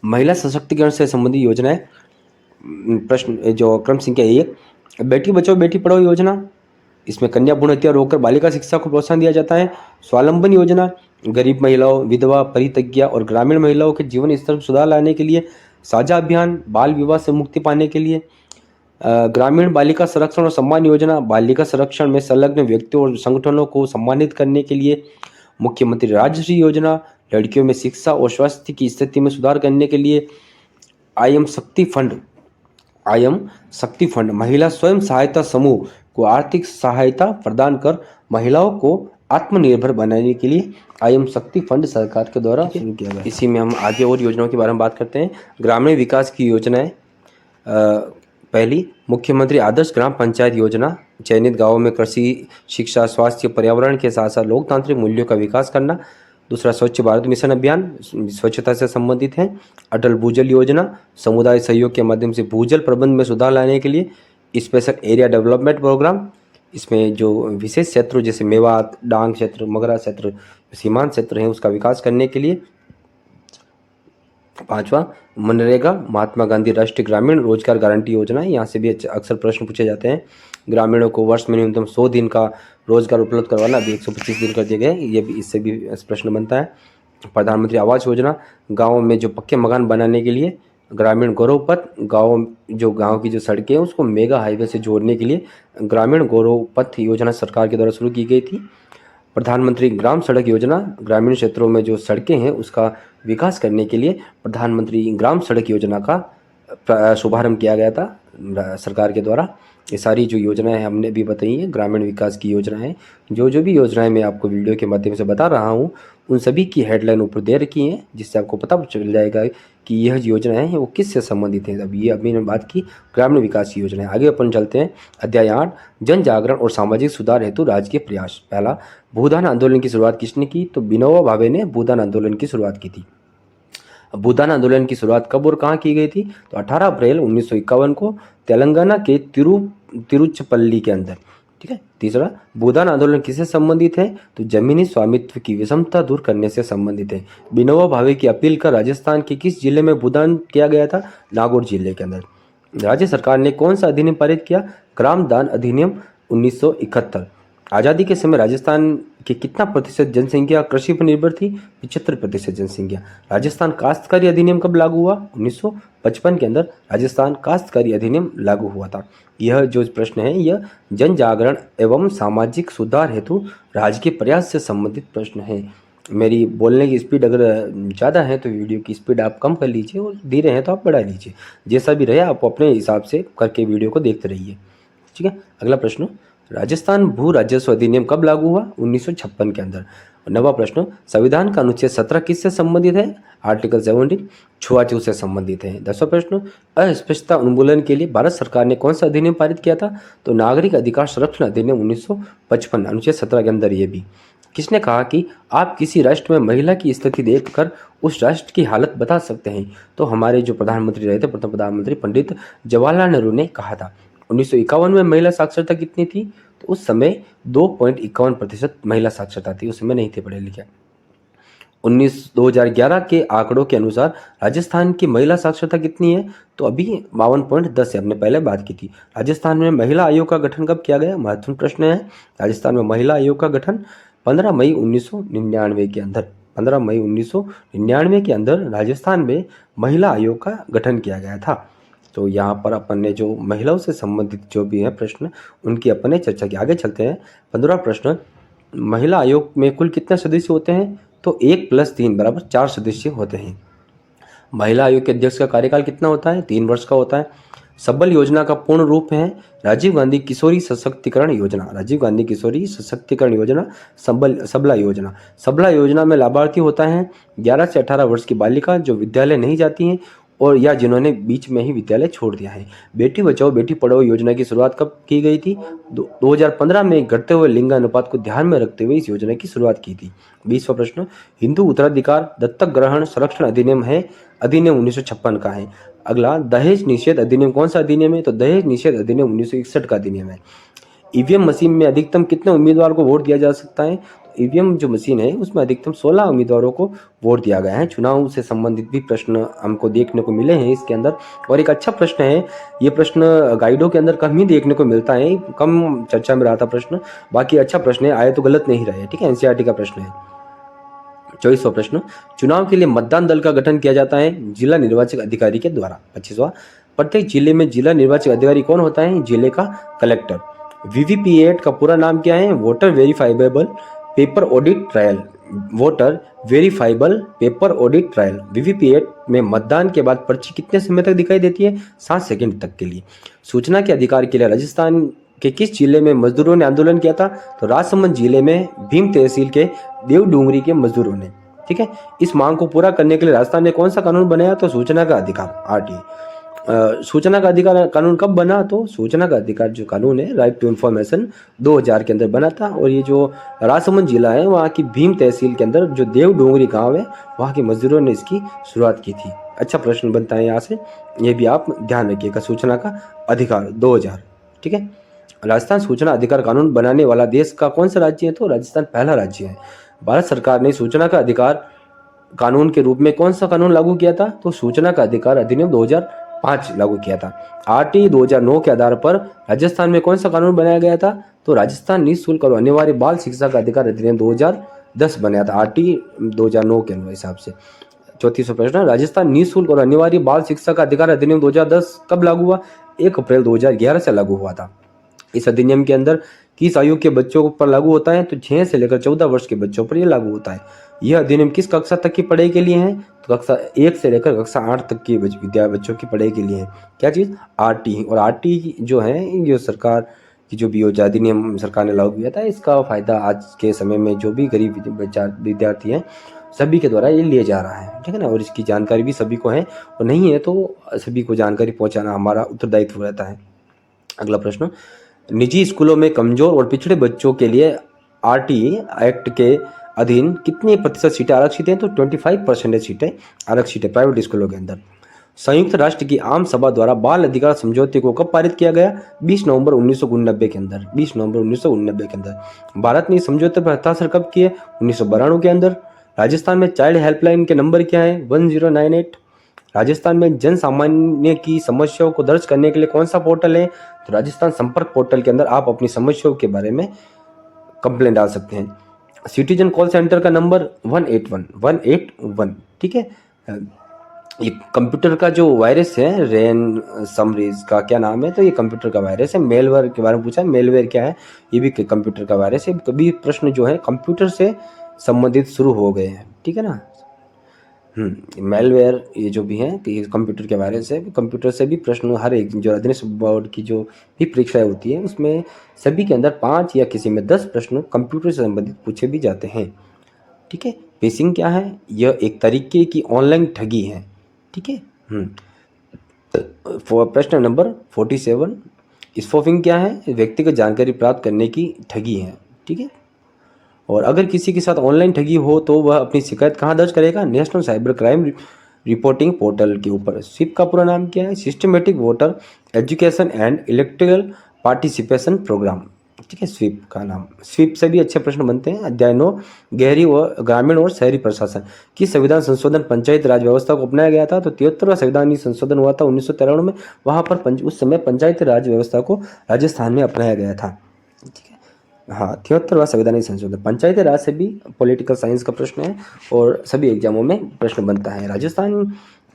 [SPEAKER 1] महिला सशक्तिकरण से संबंधित योजनाएं, प्रश्न जो क्रम संख्या 1, बेटी बचाओ बेटी पढ़ाओ योजना, इसमें कन्या भ्रूण हत्या रोककर बालिका शिक्षा को प्रोत्साहन दिया जाता है। स्वावलंबन योजना, गरीब महिलाओं, विधवा, परित्यज्या और ग्रामीण महिलाओं के जीवन स्तर में सुधार लाने के लिए। साझा अभियान, बाल विवाह से मुक्ति पाने के लिए। ग्रामीण बालिका संरक्षण और सम्मान योजना, बालिका संरक्षण में संलग्न व्यक्तियों और संगठनों को सम्मानित करने के लिए। मुख्यमंत्री राजश्री योजना, लड़कियों में शिक्षा और स्वास्थ्य की स्थिति में सुधार करने के लिए। आईएम शक्ति फंड, महिला स्वयं सहायता समूह को आर्थिक सहायता प्रदान कर महिलाओं को आत्मनिर्भर बनाने के लिए आईएम शक्ति फंड सरकार के द्वारा शुरू किया गया। इसी में हम आगे और योजनाओं के बारे में बात करते हैं। ग्रामीण विकास की योजनाएं, पहली, मुख्यमंत्री आदर्श ग्राम पंचायत योजना, चयनित गांवों में कृषि, शिक्षा, स्वास्थ्य, पर्यावरण के साथ साथ लोकतांत्रिक मूल्यों का विकास करना। दूसरा, स्वच्छ भारत मिशन अभियान, स्वच्छता से संबंधित है। अटल भूजल योजना, समुदाय सहयोग के माध्यम से भूजल प्रबंध में सुधार लाने के लिए। स्पेशल एरिया डेवलपमेंट प्रोग्राम, इसमें जो विशेष क्षेत्रों जैसे मेवात, डांग क्षेत्र, मगरा क्षेत्र, सीमांत क्षेत्र हैं उसका विकास करने के लिए। पांचवा, मनरेगा, महात्मा गांधी राष्ट्रीय ग्रामीण रोजगार गारंटी योजना, यहाँ से भी अक्सर प्रश्न पूछे जाते हैं। ग्रामीणों को वर्ष में न्यूनतम 100 दिन का रोजगार उपलब्ध करवाना, अभी 125 दिन कर दिए गए, ये भी, इससे भी प्रश्न बनता है। प्रधानमंत्री आवास योजना, गाँव में जो पक्के मकान बनाने के लिए। ग्रामीण गौरव पथ, गाँव की जो सड़कें हैं उसको मेगा हाईवे से जोड़ने के लिए ग्रामीण गौरव पथ योजना सरकार के द्वारा शुरू की गई थी। प्रधानमंत्री ग्राम सड़क योजना, ग्रामीण क्षेत्रों में जो सड़कें हैं उसका विकास करने के लिए प्रधानमंत्री ग्राम सड़क योजना का शुभारंभ किया गया था सरकार के द्वारा। ये सारी जो योजनाएं हमने भी बताई हैं ग्रामीण विकास की योजनाएं, जो भी योजनाएं मैं आपको वीडियो के माध्यम से बता रहा हूं उन सभी की हेडलाइन ऊपर दे रखी हैं, जिससे आपको पता चल जाएगा कि यह योजनाएं हैं वो किससे संबंधित हैं। अभी मैंने बात की ग्रामीण विकास की योजनाएं। आगे अपन चलते हैं। अध्याय 8, जन जागरण और सामाजिक सुधार हेतु राज्य के प्रयास। पहला, भूदान आंदोलन की शुरुआत किसने की? तो विनोबा भावे ने भूदान आंदोलन की शुरुआत की थी। भूदान आंदोलन की शुरुआत कब और कहाँ की गई थी? तो 18 अप्रैल 1951 को तेलंगाना के तिरुचिरापल्ली के अंदर। ठीक है। तीसरा, भूदान आंदोलन किससे संबंधित है? तो जमीनी स्वामित्व की विषमता दूर करने से संबंधित है। विनोबा भावे की अपील कर राजस्थान के किस जिले में भूदान किया गया था? नागौर जिले के अंदर। राज्य सरकार ने कौन सा अधिनियम पारित किया? ग्राम दान अधिनियम 1971। आज़ादी के समय राजस्थान कि कितना प्रतिशत जनसंख्या कृषि पर निर्भर थी? 75% जनसंख्या। राजस्थान काश्तकारी अधिनियम कब लागू हुआ? 1955 के अंदर राजस्थान काश्तकारी अधिनियम लागू हुआ था। यह जो प्रश्न है यह जन जागरण एवं सामाजिक सुधार हेतु राज्य के प्रयास से संबंधित प्रश्न है। मेरी बोलने की स्पीड अगर ज़्यादा है तो वीडियो की स्पीड आप कम कर लीजिए और धीरे हैं तो आप बढ़ा लीजिए। जैसा भी रहे आप अपने हिसाब से करके वीडियो को देखते रहिए। ठीक है, अगला प्रश्न, राजस्थान भू राजस्व अधिनियम कब लागू हुआ? 1956 के अंदर। नवा प्रश्न, संविधान का अनुच्छेद 17 किससे संबंधित है? आर्टिकल 17 छुआछूत से संबंधित है। 10वां प्रश्न, अस्पृश्यता उन्मूलन के लिए भारत सरकार ने कौन सा अधिनियम पारित किया था? तो नागरिक अधिकार संरक्षण अधिनियम 1955 अनुच्छेद 17 के अंदर। ये भी किसने कहा कि आप किसी राष्ट्र में महिला की स्थिति देखकर उस राष्ट्र की हालत बता सकते हैं? तो हमारे जो प्रधानमंत्री रहे थे, प्रथम प्रधानमंत्री पंडित जवाहरलाल नेहरू ने कहा था। 1951 में महिला साक्षरता कितनी थी? तो उस समय 2.51% महिला साक्षरता थी, उस समय नहीं थे पढ़े लिखे। 2011 के आंकड़ों के अनुसार राजस्थान की महिला साक्षरता कितनी है? तो अभी 52.10 है, हमने पहले बात की थी। राजस्थान में महिला आयोग का गठन कब किया गया? महत्वपूर्ण प्रश्न है। राजस्थान में महिला आयोग का गठन 15 मई 1999 के अंदर 15 मई 1999 के अंदर राजस्थान में महिला आयोग का गठन किया गया था। तो यहाँ पर अपन ने जो महिलाओं से संबंधित जो भी है प्रश्न उनकी अपन ने चर्चा की। आगे चलते हैं। 15वां प्रश्न, महिला आयोग में कुल कितने सदस्य होते हैं? तो 1 + 3 = 4 सदस्य होते हैं। महिला आयोग के अध्यक्ष का कार्यकाल कितना होता है? 3 वर्ष का होता है। सबल योजना का पूर्ण रूप है राजीव गांधी किशोरी सशक्तिकरण योजना। राजीव गांधी किशोरी सशक्तिकरण योजना सबला योजना। सबला योजना में लाभार्थी होता है 11 से 18 वर्ष की बालिका जो विद्यालय नहीं जाती हैं और या जिन्होंने बीच में ही विद्यालय छोड़ दिया है। बेटी बचाओ बेटी पढ़ाओ योजना की शुरुआत कब की गई थी? 2015 में घटते हुए लिंगानुपात को ध्यान में रखते हुए इस योजना की शुरुआत की थी। 20वां प्रश्न, हिंदू उत्तराधिकार दत्तक ग्रहण संरक्षण अधिनियम है, अधिनियम 1956 का है। अगला, दहेज निषेध अधिनियम कौन सा अधिनियम है? तो दहेज निषेध अधिनियम 1961 का अधिनियम है। ईवीएम मशीन में अधिकतम कितने उम्मीदवार को वोट दिया जा सकता है? तो ईवीएम जो मशीन है उसमें अधिकतम 16 उम्मीदवारों को वोट दिया गया है। चुनाव से संबंधित भी प्रश्न हमको देखने को मिले हैं इसके अंदर। और एक अच्छा प्रश्न है, ये प्रश्न गाइडों के अंदर कम ही देखने को मिलता है, कम चर्चा में रहा था प्रश्न, बाकी अच्छा प्रश्न है, आए तो गलत नहीं रहे। ठीक है, एनसीईआरटी का प्रश्न है। 24वां प्रश्न, चुनाव के लिए मतदान दल का गठन किया जाता है जिला निर्वाचक अधिकारी के द्वारा। 25वां, प्रत्येक जिले में जिला निर्वाचक अधिकारी कौन होता है? जिले का कलेक्टर। वीवीपीएट का पूरा नाम क्या है? Voter verifiable paper audit trail. Voter verifiable paper audit trail. VVPAT में मतदान के बाद पर्ची कितने समय तक दिखाई देती है? 7 सेकंड तक के लिए। सूचना के अधिकार के लिए राजस्थान के किस जिले में मजदूरों ने आंदोलन किया था? तो राजसमंद जिले में भीम तहसील के देवडूंगरी के मजदूरों ने। ठीक है, इस मांग को पूरा करने के लिए राजस्थान ने कौन सा कानून बनाया? तो सूचना का अधिकार, आरटीआई। सूचना का अधिकार कानून कब बना? तो सूचना का अधिकार जो कानून है, राइट टू इन्फॉर्मेशन, 2000 के अंदर बना था। और ये जो राजसमंद जिला है वहाँ की भीम तहसील के अंदर जो देवडूंगरी गांव है वहाँ के मजदूरों ने इसकी शुरुआत की थी। अच्छा प्रश्न बनता है यहाँ से, ये भी आप ध्यान रखिएगा। सूचना का अधिकार 2000। ठीक है, राजस्थान सूचना अधिकार कानून बनाने वाला देश का कौन सा राज्य है? तो राजस्थान पहला राज्य है। भारत सरकार ने सूचना का अधिकार कानून के रूप में कौन सा कानून लागू किया था? तो सूचना का अधिकार अधिनियम 2005 लागू किया था। आरटी 2009 के आधार पर राजस्थान में कौन सा कानून बनाया गया था? तो राजस्थान निःशुल्क और अनिवार्य बाल शिक्षा का अधिकार अधिनियम 2010 बनाया था, आरटी 2009 के हिसाब से। 34वां प्रश्न, राजस्थान निःशुल्क और अनिवार्य बाल शिक्षा का अधिकार अधिनियम 2010 कब लागू हुआ? 1 अप्रैल 2011 से लागू हुआ था। इस अधिनियम के अंदर किस आयु के बच्चों पर लागू होता है? तो 6 से लेकर 14 वर्ष के बच्चों पर यह लागू होता है। यह अधिनियम किस कक्षा तक की पढ़ाई के लिए है? तो कक्षा 1 से लेकर कक्षा 8 तक की बच्चों की पढ़ाई के लिए है। क्या चीज़? आरटी। और आरटी जो है ये सरकार की जो भी अधिनियम सरकार ने लागू किया था, इसका फ़ायदा आज के समय में जो भी गरीब विद्यार्थी हैं सभी के द्वारा ये लिया जा रहा है। ठीक है ना, और इसकी जानकारी भी सभी को है, और नहीं है तो सभी को जानकारी पहुँचाना हमारा उत्तरदायित्व रहता है। अगला प्रश्न, निजी स्कूलों में कमजोर और पिछड़े बच्चों के लिए आरटीई एक्ट के अधीन कितनी प्रतिशत सीटें आरक्षित हैं? तो 25% सीटें आरक्षित है प्राइवेट स्कूलों के अंदर। संयुक्त राष्ट्र की आम सभा द्वारा बाल अधिकार समझौते को कब पारित किया गया? 20 नवंबर 1989 के अंदर। 20 नवंबर 1989 के अंदर। भारत ने समझौते पर हस्ताक्षर कब किए? 1992 के अंदर। राजस्थान में चाइल्ड हेल्पलाइन के नंबर क्या है? 1098। राजस्थान में जन सामान्य की समस्याओं को दर्ज करने के लिए कौन सा पोर्टल है? तो राजस्थान संपर्क पोर्टल के अंदर आप अपनी समस्याओं के बारे में कंप्लेंट डाल सकते हैं। सिटीजन कॉल सेंटर का नंबर 181 ठीक है। ये कंप्यूटर का जो वायरस है, रेन समरीज का क्या नाम है, तो ये कंप्यूटर का वायरस है। मेलवेयर के बारे में पूछा है, मेलवेयर क्या है, ये भी कंप्यूटर का वायरस है। कभी प्रश्न जो है कंप्यूटर से संबंधित शुरू हो गए हैं, ठीक है ना। मेलवेयर ये जो भी है कि ये कंप्यूटर के वायरस है। कंप्यूटर से भी प्रश्न हर एक जो अधीनस्थ बोर्ड की जो भी परीक्षाएं होती है उसमें सभी के अंदर 5 या किसी में 10 प्रश्न कंप्यूटर से संबंधित पूछे भी जाते हैं, ठीक है। फिशिंग क्या है, यह एक तरीके की ऑनलाइन ठगी है, ठीक है। प्रश्न नंबर 47, स्पूफिंग क्या है, व्यक्तिगत जानकारी प्राप्त करने की ठगी है, ठीक है। और अगर किसी के साथ ऑनलाइन ठगी हो तो वह अपनी शिकायत कहाँ दर्ज करेगा, national cyber crime reporting portal के ऊपर। स्वीप का पूरा नाम क्या है, systematic voter education and electrical participation programme, ठीक है। स्वीप का नाम, स्वीप से भी अच्छे प्रश्न बनते हैं। अध्ययनों गहरी और ग्रामीण और शहरी प्रशासन की संविधान संशोधन पंचायत राज व्यवस्था को अपनाया गया था, तो 73वां संविधान संशोधन हुआ था 1993 में। वहाँ पर उस समय पंचायती राज व्यवस्था को राजस्थान में अपनाया गया था, ठीक है। हाँ, 73वां संवैधानिक संशोधन। पंचायती राज से भी पॉलिटिकल साइंस का प्रश्न है और सभी एग्जामों में प्रश्न बनता है। राजस्थान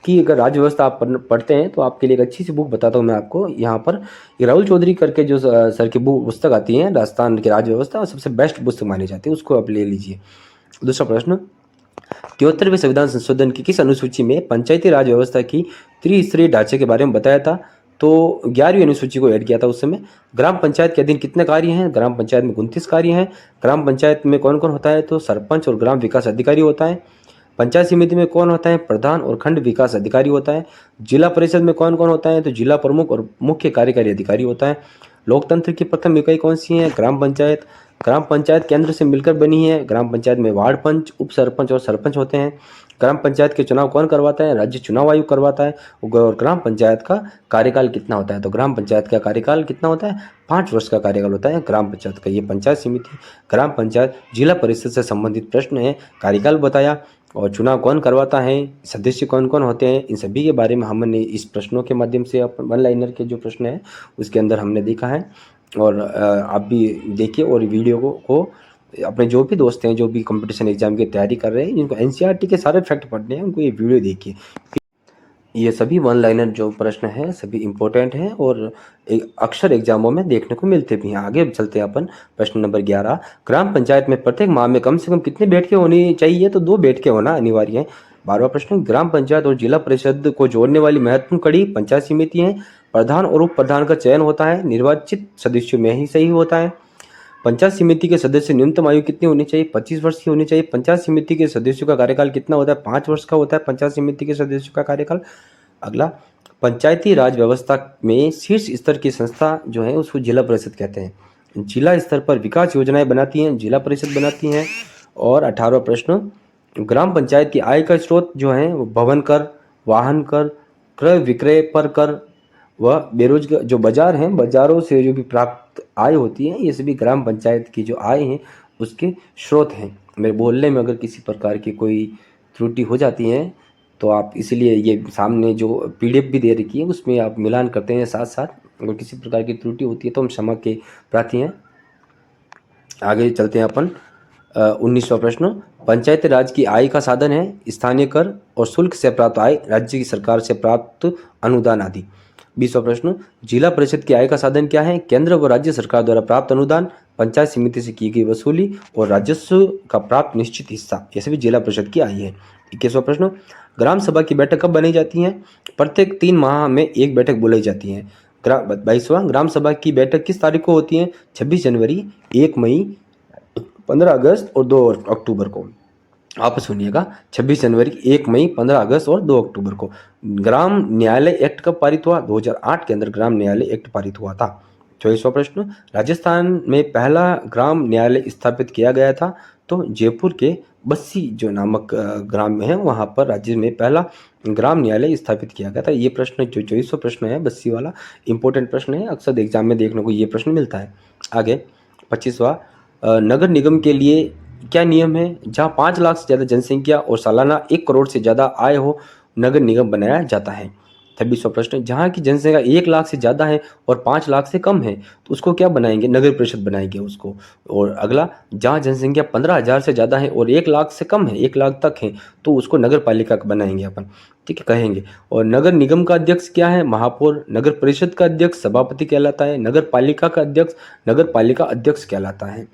[SPEAKER 1] की अगर राज्य व्यवस्था आप पढ़ते हैं तो आपके लिए एक अच्छी सी बुक बताता हूँ मैं आपको। यहाँ पर राहुल चौधरी करके जो सर की बुक पुस्तक आती है राजस्थान की राज्य व्यवस्था, सबसे बेस्ट पुस्तक मानी जाती है, उसको आप ले लीजिए। दूसरा प्रश्न, 73वें संविधान संशोधन की किस अनुसूची में पंचायती राज व्यवस्था की त्रिस्तरीय ढांचे के बारे में बताया था, तो 11वीं अनुसूची को ऐड किया था उस समय। ग्राम पंचायत के अधीन कितने कार्य हैं, ग्राम पंचायत में 29 कार्य हैं। ग्राम पंचायत में कौन कौन होता है, तो सरपंच और ग्राम विकास अधिकारी होता है। पंचायत समिति में कौन होता है, प्रधान और खंड विकास अधिकारी होता है। जिला परिषद में कौन कौन होता है, तो जिला प्रमुख और मुख्य कार्यकारी अधिकारी होता है। लोकतंत्र की प्रथम इकाई कौन सी है, ग्राम पंचायत। ग्राम पंचायत केंद्र से मिलकर बनी है। ग्राम पंचायत में वार्ड पंच, उप सरपंच और सरपंच होते हैं। ग्राम पंचायत के चुनाव कौन करवाता है, राज्य चुनाव आयोग करवाता है। और ग्राम पंचायत का कार्यकाल कितना होता है, तो ग्राम पंचायत का कार्यकाल कितना होता है, 5 वर्ष का कार्यकाल होता है ग्राम पंचायत का। ये पंचायत समिति, ग्राम पंचायत, जिला परिषद से संबंधित प्रश्न है। कार्यकाल बताया और चुनाव कौन करवाता है, सदस्य कौन कौन होते हैं, इन सभी के बारे में हमने इस प्रश्नों के माध्यम से वन लाइनर के जो प्रश्न है उसके अंदर हमने देखा है। और आप भी देखिए और वीडियो को अपने जो भी दोस्त हैं जो भी कंपटीशन एग्जाम की तैयारी कर रहे हैं, जिनको एनसीईआरटी के सारे फैक्ट पढ़ने हैं, उनको ये वीडियो देखिए। ये सभी वन लाइनर जो प्रश्न हैं सभी इंपॉर्टेंट हैं और अक्सर एग्जामों में देखने को मिलते भी हैं। आगे चलते हैं अपन। प्रश्न नंबर 11, ग्राम पंचायत में प्रत्येक माह में कम से कम कितनी बैठकें होनी चाहिए, तो 2 बैठकें होना अनिवार्य है। 12वां प्रश्न, ग्राम पंचायत और जिला परिषद को जोड़ने वाली महत्वपूर्ण कड़ी पंचायत समिति है। प्रधान और उप प्रधान का चयन होता है, निर्वाचित सदस्यों में ही सही होता है। पंचायत समिति के सदस्य न्यूनतम आयु कितनी होनी चाहिए, 25 वर्ष की होनी चाहिए। पंचायत समिति के सदस्यों का कार्यकाल कितना होता है, 5 वर्ष का होता है पंचायत समिति के सदस्यों का कार्यकाल। अगला, पंचायती राज व्यवस्था में शीर्ष स्तर की संस्था जो है उसको जिला परिषद कहते हैं। जिला स्तर पर विकास योजनाएं बनाती हैं जिला परिषद बनाती हैं। और 18वां प्रश्न, ग्राम पंचायत की आय का स्रोत जो है वो भवन कर, वाहन कर, क्रय विक्रय पर कर व बेरोजगार जो बाजार हैं, बाजारों से जो भी प्राप्त आय होती है, ये सभी ग्राम पंचायत की जो आय हैं उसके स्रोत हैं। मेरे बोलने में अगर किसी प्रकार की कोई त्रुटि हो जाती है तो आप इसलिए ये सामने जो पीडीएफ भी दे रखी है उसमें आप मिलान करते हैं साथ साथ। अगर किसी प्रकार की त्रुटि होती है तो हम क्षमा के प्रार्थी हैं। आगे चलते हैं अपन। 19वां प्रश्न, पंचायती राज की आय का साधन है स्थानीय कर और शुल्क से प्राप्त आय, राज्य की सरकार से प्राप्त अनुदान आदि। 20वां प्रश्न, जिला परिषद की आय का साधन क्या है, केंद्र व राज्य सरकार द्वारा प्राप्त अनुदान, पंचायत समिति से की गई वसूली और राजस्व का प्राप्त निश्चित हिस्सा, ये सभी जिला परिषद की आय है। 21वां प्रश्न, ग्राम सभा की बैठक कब बनाई जाती है, प्रत्येक 3 माह में एक बैठक बुलाई जाती है। 22वां, ग्राम सभा की बैठक किस तारीख को होती है, 26 जनवरी, 1 मई, 15 अगस्त और 2 अक्टूबर को। आप सुनिएगा, 26 जनवरी, 1 मई, 15 अगस्त और 2 अक्टूबर को। ग्राम न्यायालय एक्ट कब पारित हुआ, 2008 के अंदर ग्राम न्यायालय एक्ट पारित हुआ था। 24वां प्रश्न, राजस्थान में पहला ग्राम न्यायालय स्थापित किया गया था, तो जयपुर के बस्सी जो नामक ग्राम में है वहाँ पर राज्य में पहला ग्राम न्यायालय स्थापित किया गया था। ये प्रश्न जो 24वां प्रश्न है बस्सी वाला इंपॉर्टेंट प्रश्न है, अक्सर एग्जाम में देखने को ये प्रश्न मिलता है। आगे 25वां, नगर निगम के लिए क्या नियम है, जहाँ 5 लाख से ज़्यादा जनसंख्या और सालाना 1 करोड़ से ज़्यादा आय हो नगर निगम बनाया जाता है। 26वां प्रश्न, जहाँ की जनसंख्या 1 लाख से ज़्यादा है और 5 लाख से कम है तो उसको क्या बनाएंगे? नगर परिषद बनाएंगे उसको। और अगला, जहाँ जनसंख्या 15,000 से ज़्यादा है और 1 लाख से कम है, 1 लाख तक है, तो उसको नगर पालिका बनाएंगे अपन, ठीक है, कहेंगे। और नगर निगम का अध्यक्ष क्या है? महापौर। नगर परिषद का अध्यक्ष सभापति कहलाता है। नगर पालिका का अध्यक्ष नगर पालिका अध्यक्ष कहलाता है।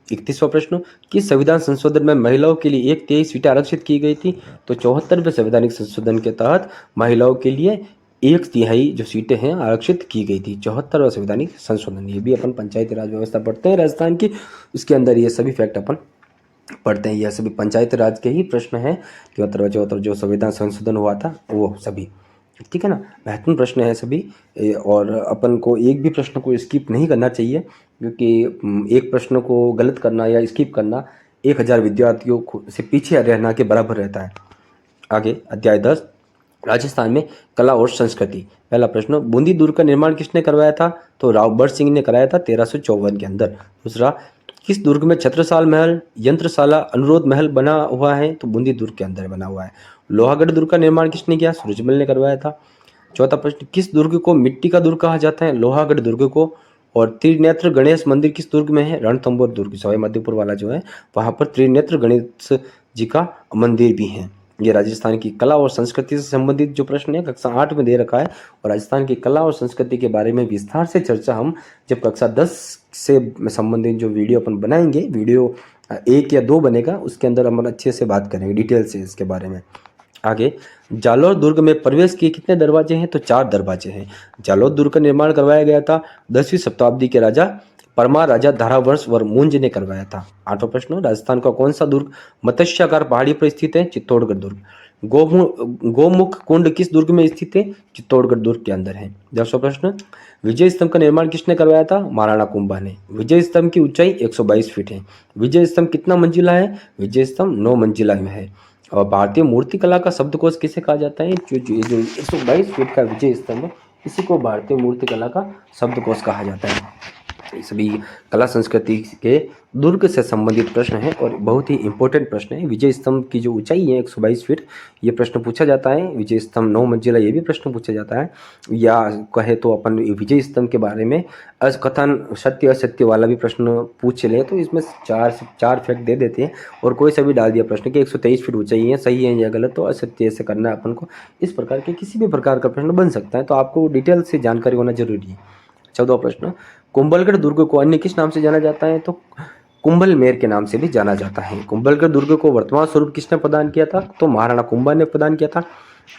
[SPEAKER 1] 31वां प्रश्न, किस संविधान संशोधन में महिलाओं के लिए 1/23 सीटें आरक्षित की गई थी? तो 74वें संवैधानिक संशोधन के तहत महिलाओं के लिए 1/3 जो सीटें हैं आरक्षित की गई थी। 74वां संवैधानिक संशोधन, ये भी अपन पंचायती राज व्यवस्था पढ़ते हैं राजस्थान की, उसके अंदर ये सभी फैक्ट अपन पढ़ते हैं। यह सभी पंचायती राज के ही प्रश्न हैं। 74 जो संविधान संशोधन हुआ था वो सभी, ठीक है ना, महत्वपूर्ण प्रश्न है सभी। और अपन को एक भी प्रश्न को स्किप नहीं करना चाहिए, क्योंकि एक प्रश्न को गलत करना या स्किप करना 1000 विद्यार्थियों से पीछे रहना के बराबर रहता है। आगे अध्याय 10, राजस्थान में कला और संस्कृति। पहला प्रश्न, बूंदी दुर्ग का निर्माण किसने करवाया था? तो रावबड़ सिंह ने कराया था 1354 के अंदर। दूसरा, किस दुर्ग में छत्रसाल महल, यंत्रशाला, अनुरोध महल बना हुआ है? तो बूंदी दुर्ग के अंदर बना हुआ है। लोहागढ़ दुर्ग का निर्माण किसने किया? सूरजमल ने करवाया था। चौथा प्रश्न, किस दुर्ग को मिट्टी का दुर्ग कहा जाता है? लोहागढ़ दुर्ग को। और त्रिनेत्र गणेश मंदिर किस दुर्ग में है? रणथंभौर दुर्ग, सवाई माधोपुर वाला जो है वहां पर त्रिनेत्र गणेश जी का मंदिर भी है। ये राजस्थान की कला और संस्कृति से संबंधित जो प्रश्न है कक्षा 8 में दे रखा है। और राजस्थान की कला और संस्कृति के बारे में विस्तार से चर्चा हम जब कक्षा 10 से संबंधित जो वीडियो अपन बनाएंगे, वीडियो 1 या 2 बनेगा, उसके अंदर हम अच्छे से बात करेंगे डिटेल से इसके बारे में। आगे, जालोर दुर्ग में प्रवेश के कितने दरवाजे हैं? तो 4 दरवाजे हैं। जालोर दुर्ग का निर्माण करवाया गया था 10वीं शताब्दी के राजा परमार राजा धारावर्ष वर्मुंज ने करवाया था। 8वां प्रश्न, राजस्थान का कौन सा दुर्ग मत्स्याकार पहाड़ी पर स्थित है? चित्तौड़गढ़ दुर्ग। गोमुख कुंड किस दुर्ग में स्थित है? चित्तौड़गढ़ दुर्ग के अंदर है। 10वां प्रश्न, विजय स्तंभ का निर्माण किसने करवाया था? महाराणा कुंभा ने। विजय स्तंभ की ऊंचाई 122 फीट है। विजय स्तंभ कितना मंजिला है? विजय स्तंभ 9 मंजिला में है। और भारतीय मूर्तिकला का शब्दकोश किसे कहा जाता है? जो 122 फीट का विजय स्तंभ है, इसी को भारतीय मूर्तिकला का शब्दकोश कहा जाता है। सभी कला संस्कृति के दुर्ग से संबंधित प्रश्न है और बहुत ही इंपॉर्टेंट प्रश्न है। विजय स्तंभ की जो ऊंचाई है 122 फीट, ये प्रश्न पूछा जाता है। विजय स्तंभ 9 मंजिला, ये भी प्रश्न पूछा जाता है। या कहे तो अपन विजय स्तंभ के बारे में कथन सत्य असत्य वाला भी प्रश्न पूछ ले तो इसमें 4 फैक्ट दे देते हैं और कोई सा भी डाल दिया प्रश्न कि 123 फीट ऊंचाई है, सही है या गलत, तो असत्य ऐसे करना है अपन को। इस प्रकार के किसी भी प्रकार का प्रश्न बन सकता है, तो आपको डिटेल से जानकारी होना जरूरी है। 14वां प्रश्न, कुंभलगढ़ दुर्ग को अन्य किस नाम से जाना जाता है? तो कुंभलमेर के नाम से भी जाना जाता है। कुंभलगढ़ दुर्ग को वर्तमान स्वरूप किसने प्रदान किया था? तो महाराणा कुंभा ने प्रदान किया था।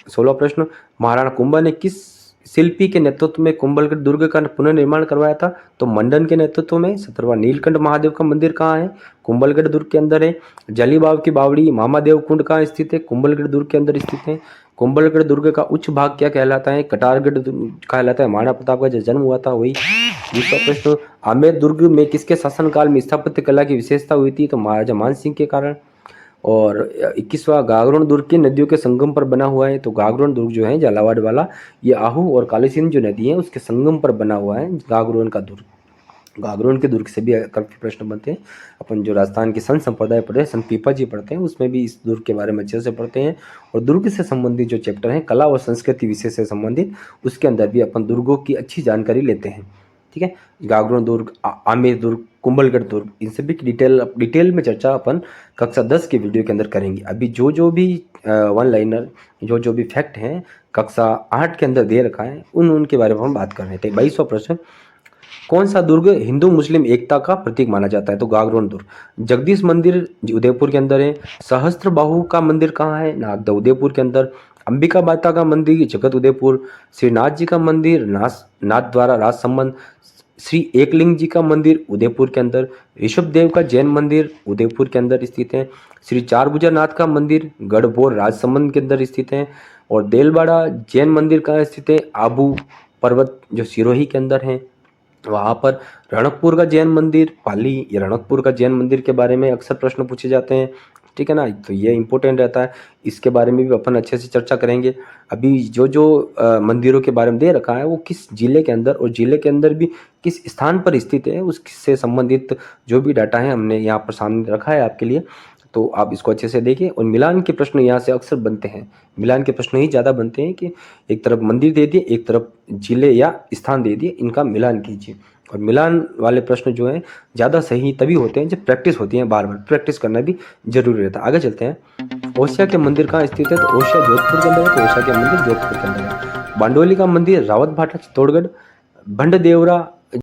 [SPEAKER 1] 16वां प्रश्न, महाराणा कुंभा ने किस शिल्पी के नेतृत्व में कुंभलगढ़ दुर्ग का पुनर्निर्माण करवाया था? तो मंडन के नेतृत्व में। 17वां, नीलकंठ महादेव का मंदिर कहाँ है? कुंभलगढ़ दुर्ग के अंदर है। जलीबाव की बावड़ी मामादेव कुंड कहाँ स्थित है? कुंभलगढ़ दुर्ग के अंदर स्थित है। कुंभलगढ़ दुर्ग का उच्च भाग क्या कहलाता है? कटारगढ़ कहलाता है। महाराणा प्रताप का जो जन्म हुआ था वही। 20वां प्रश्न, आमेर दुर्ग में किसके शासनकाल में स्थापत्य कला की विशेषता हुई थी? तो महाराजा मान सिंह के कारण। और 21वां, गागरोन दुर्ग की नदियों के संगम पर बना हुआ है। तो गागरोन दुर्ग जो है झालावाड़ वाला, ये आहू और काली सिंध जो नदी है उसके संगम पर बना हुआ है गागरोन का दुर्ग। गागरोन के दुर्ग से भी काफी प्रश्न बनते हैं। अपन जो राजस्थान के संत संप्रदाय पढ़ते हैं, संत पीपा जी पढ़ते हैं, उसमें भी इस दुर्ग के बारे में अच्छे से पढ़ते हैं। और दुर्ग से संबंधित जो चैप्टर है कला और संस्कृति विषय से संबंधित, उसके अंदर भी अपन दुर्गों की अच्छी जानकारी लेते हैं, ठीक है। गागरोन दुर्ग, आमेर दुर्ग, कुंभलगढ़ दुर्ग, इन सभी की डिटेल में चर्चा अपन कक्षा 10 के वीडियो के अंदर करेंगे। अभी जो भी वन लाइनर जो भी फैक्ट हैं कक्षा 8 के अंदर दे रखा है उनके बारे में हम बात कर रहे थे। 22वां प्रश्न, कौन सा दुर्ग हिंदू मुस्लिम एकता का प्रतीक माना जाता है? तो गागरोन दुर्ग। जगदीश मंदिर उदयपुर के अंदर है। सहस्त्र बाहु का मंदिर कहाँ है? नागदा उदयपुर के अंदर। अंबिका माता का मंदिर जगत उदयपुर। श्रीनाथ जी का मंदिर नाथ द्वारा राजसमंद। श्री एकलिंग जी का मंदिर उदयपुर के अंदर। ऋषभदेव का जैन मंदिर उदयपुर के अंदर स्थित है। श्री चारभुजा नाथ का मंदिर गढ़बोर राजसमंद के अंदर स्थित है। और देलवाड़ा जैन मंदिर कहाँ स्थित है? आबू पर्वत जो सिरोही के अंदर है वहाँ पर। रणकपुर का जैन मंदिर पाली, ये रणकपुर का जैन मंदिर के बारे में अक्सर प्रश्न पूछे जाते हैं, ठीक है ना, तो ये इंपॉर्टेंट रहता है। इसके बारे में भी अपन अच्छे से चर्चा करेंगे। अभी जो मंदिरों के बारे में दे रखा है वो किस जिले के अंदर और जिले के अंदर भी किस स्थान पर स्थित है उससे संबंधित जो भी डाटा है हमने यहाँ पर सामने रखा है आपके लिए। तो आप इसको अच्छे से देखिए। और मिलान के प्रश्न यहाँ से अक्सर बनते हैं, मिलान के प्रश्न ही ज़्यादा बनते हैं कि एक तरफ मंदिर दे दिए, एक तरफ जिले या स्थान दे दिए, इनका मिलान कीजिए। और मिलान वाले प्रश्न जो हैं ज़्यादा सही तभी होते हैं जब प्रैक्टिस होती है, बार बार प्रैक्टिस करना भी जरूरी रहता है। आगे चलते हैं। ओसिया के मंदिर कहाँ स्थित है? तो ओसिया जोधपुर के अंदर है, तो ओसिया के मंदिर जोधपुर के अंदर है। बांडोली का मंदिर रावत भाटा चित्तौड़गढ़। भंड देवरा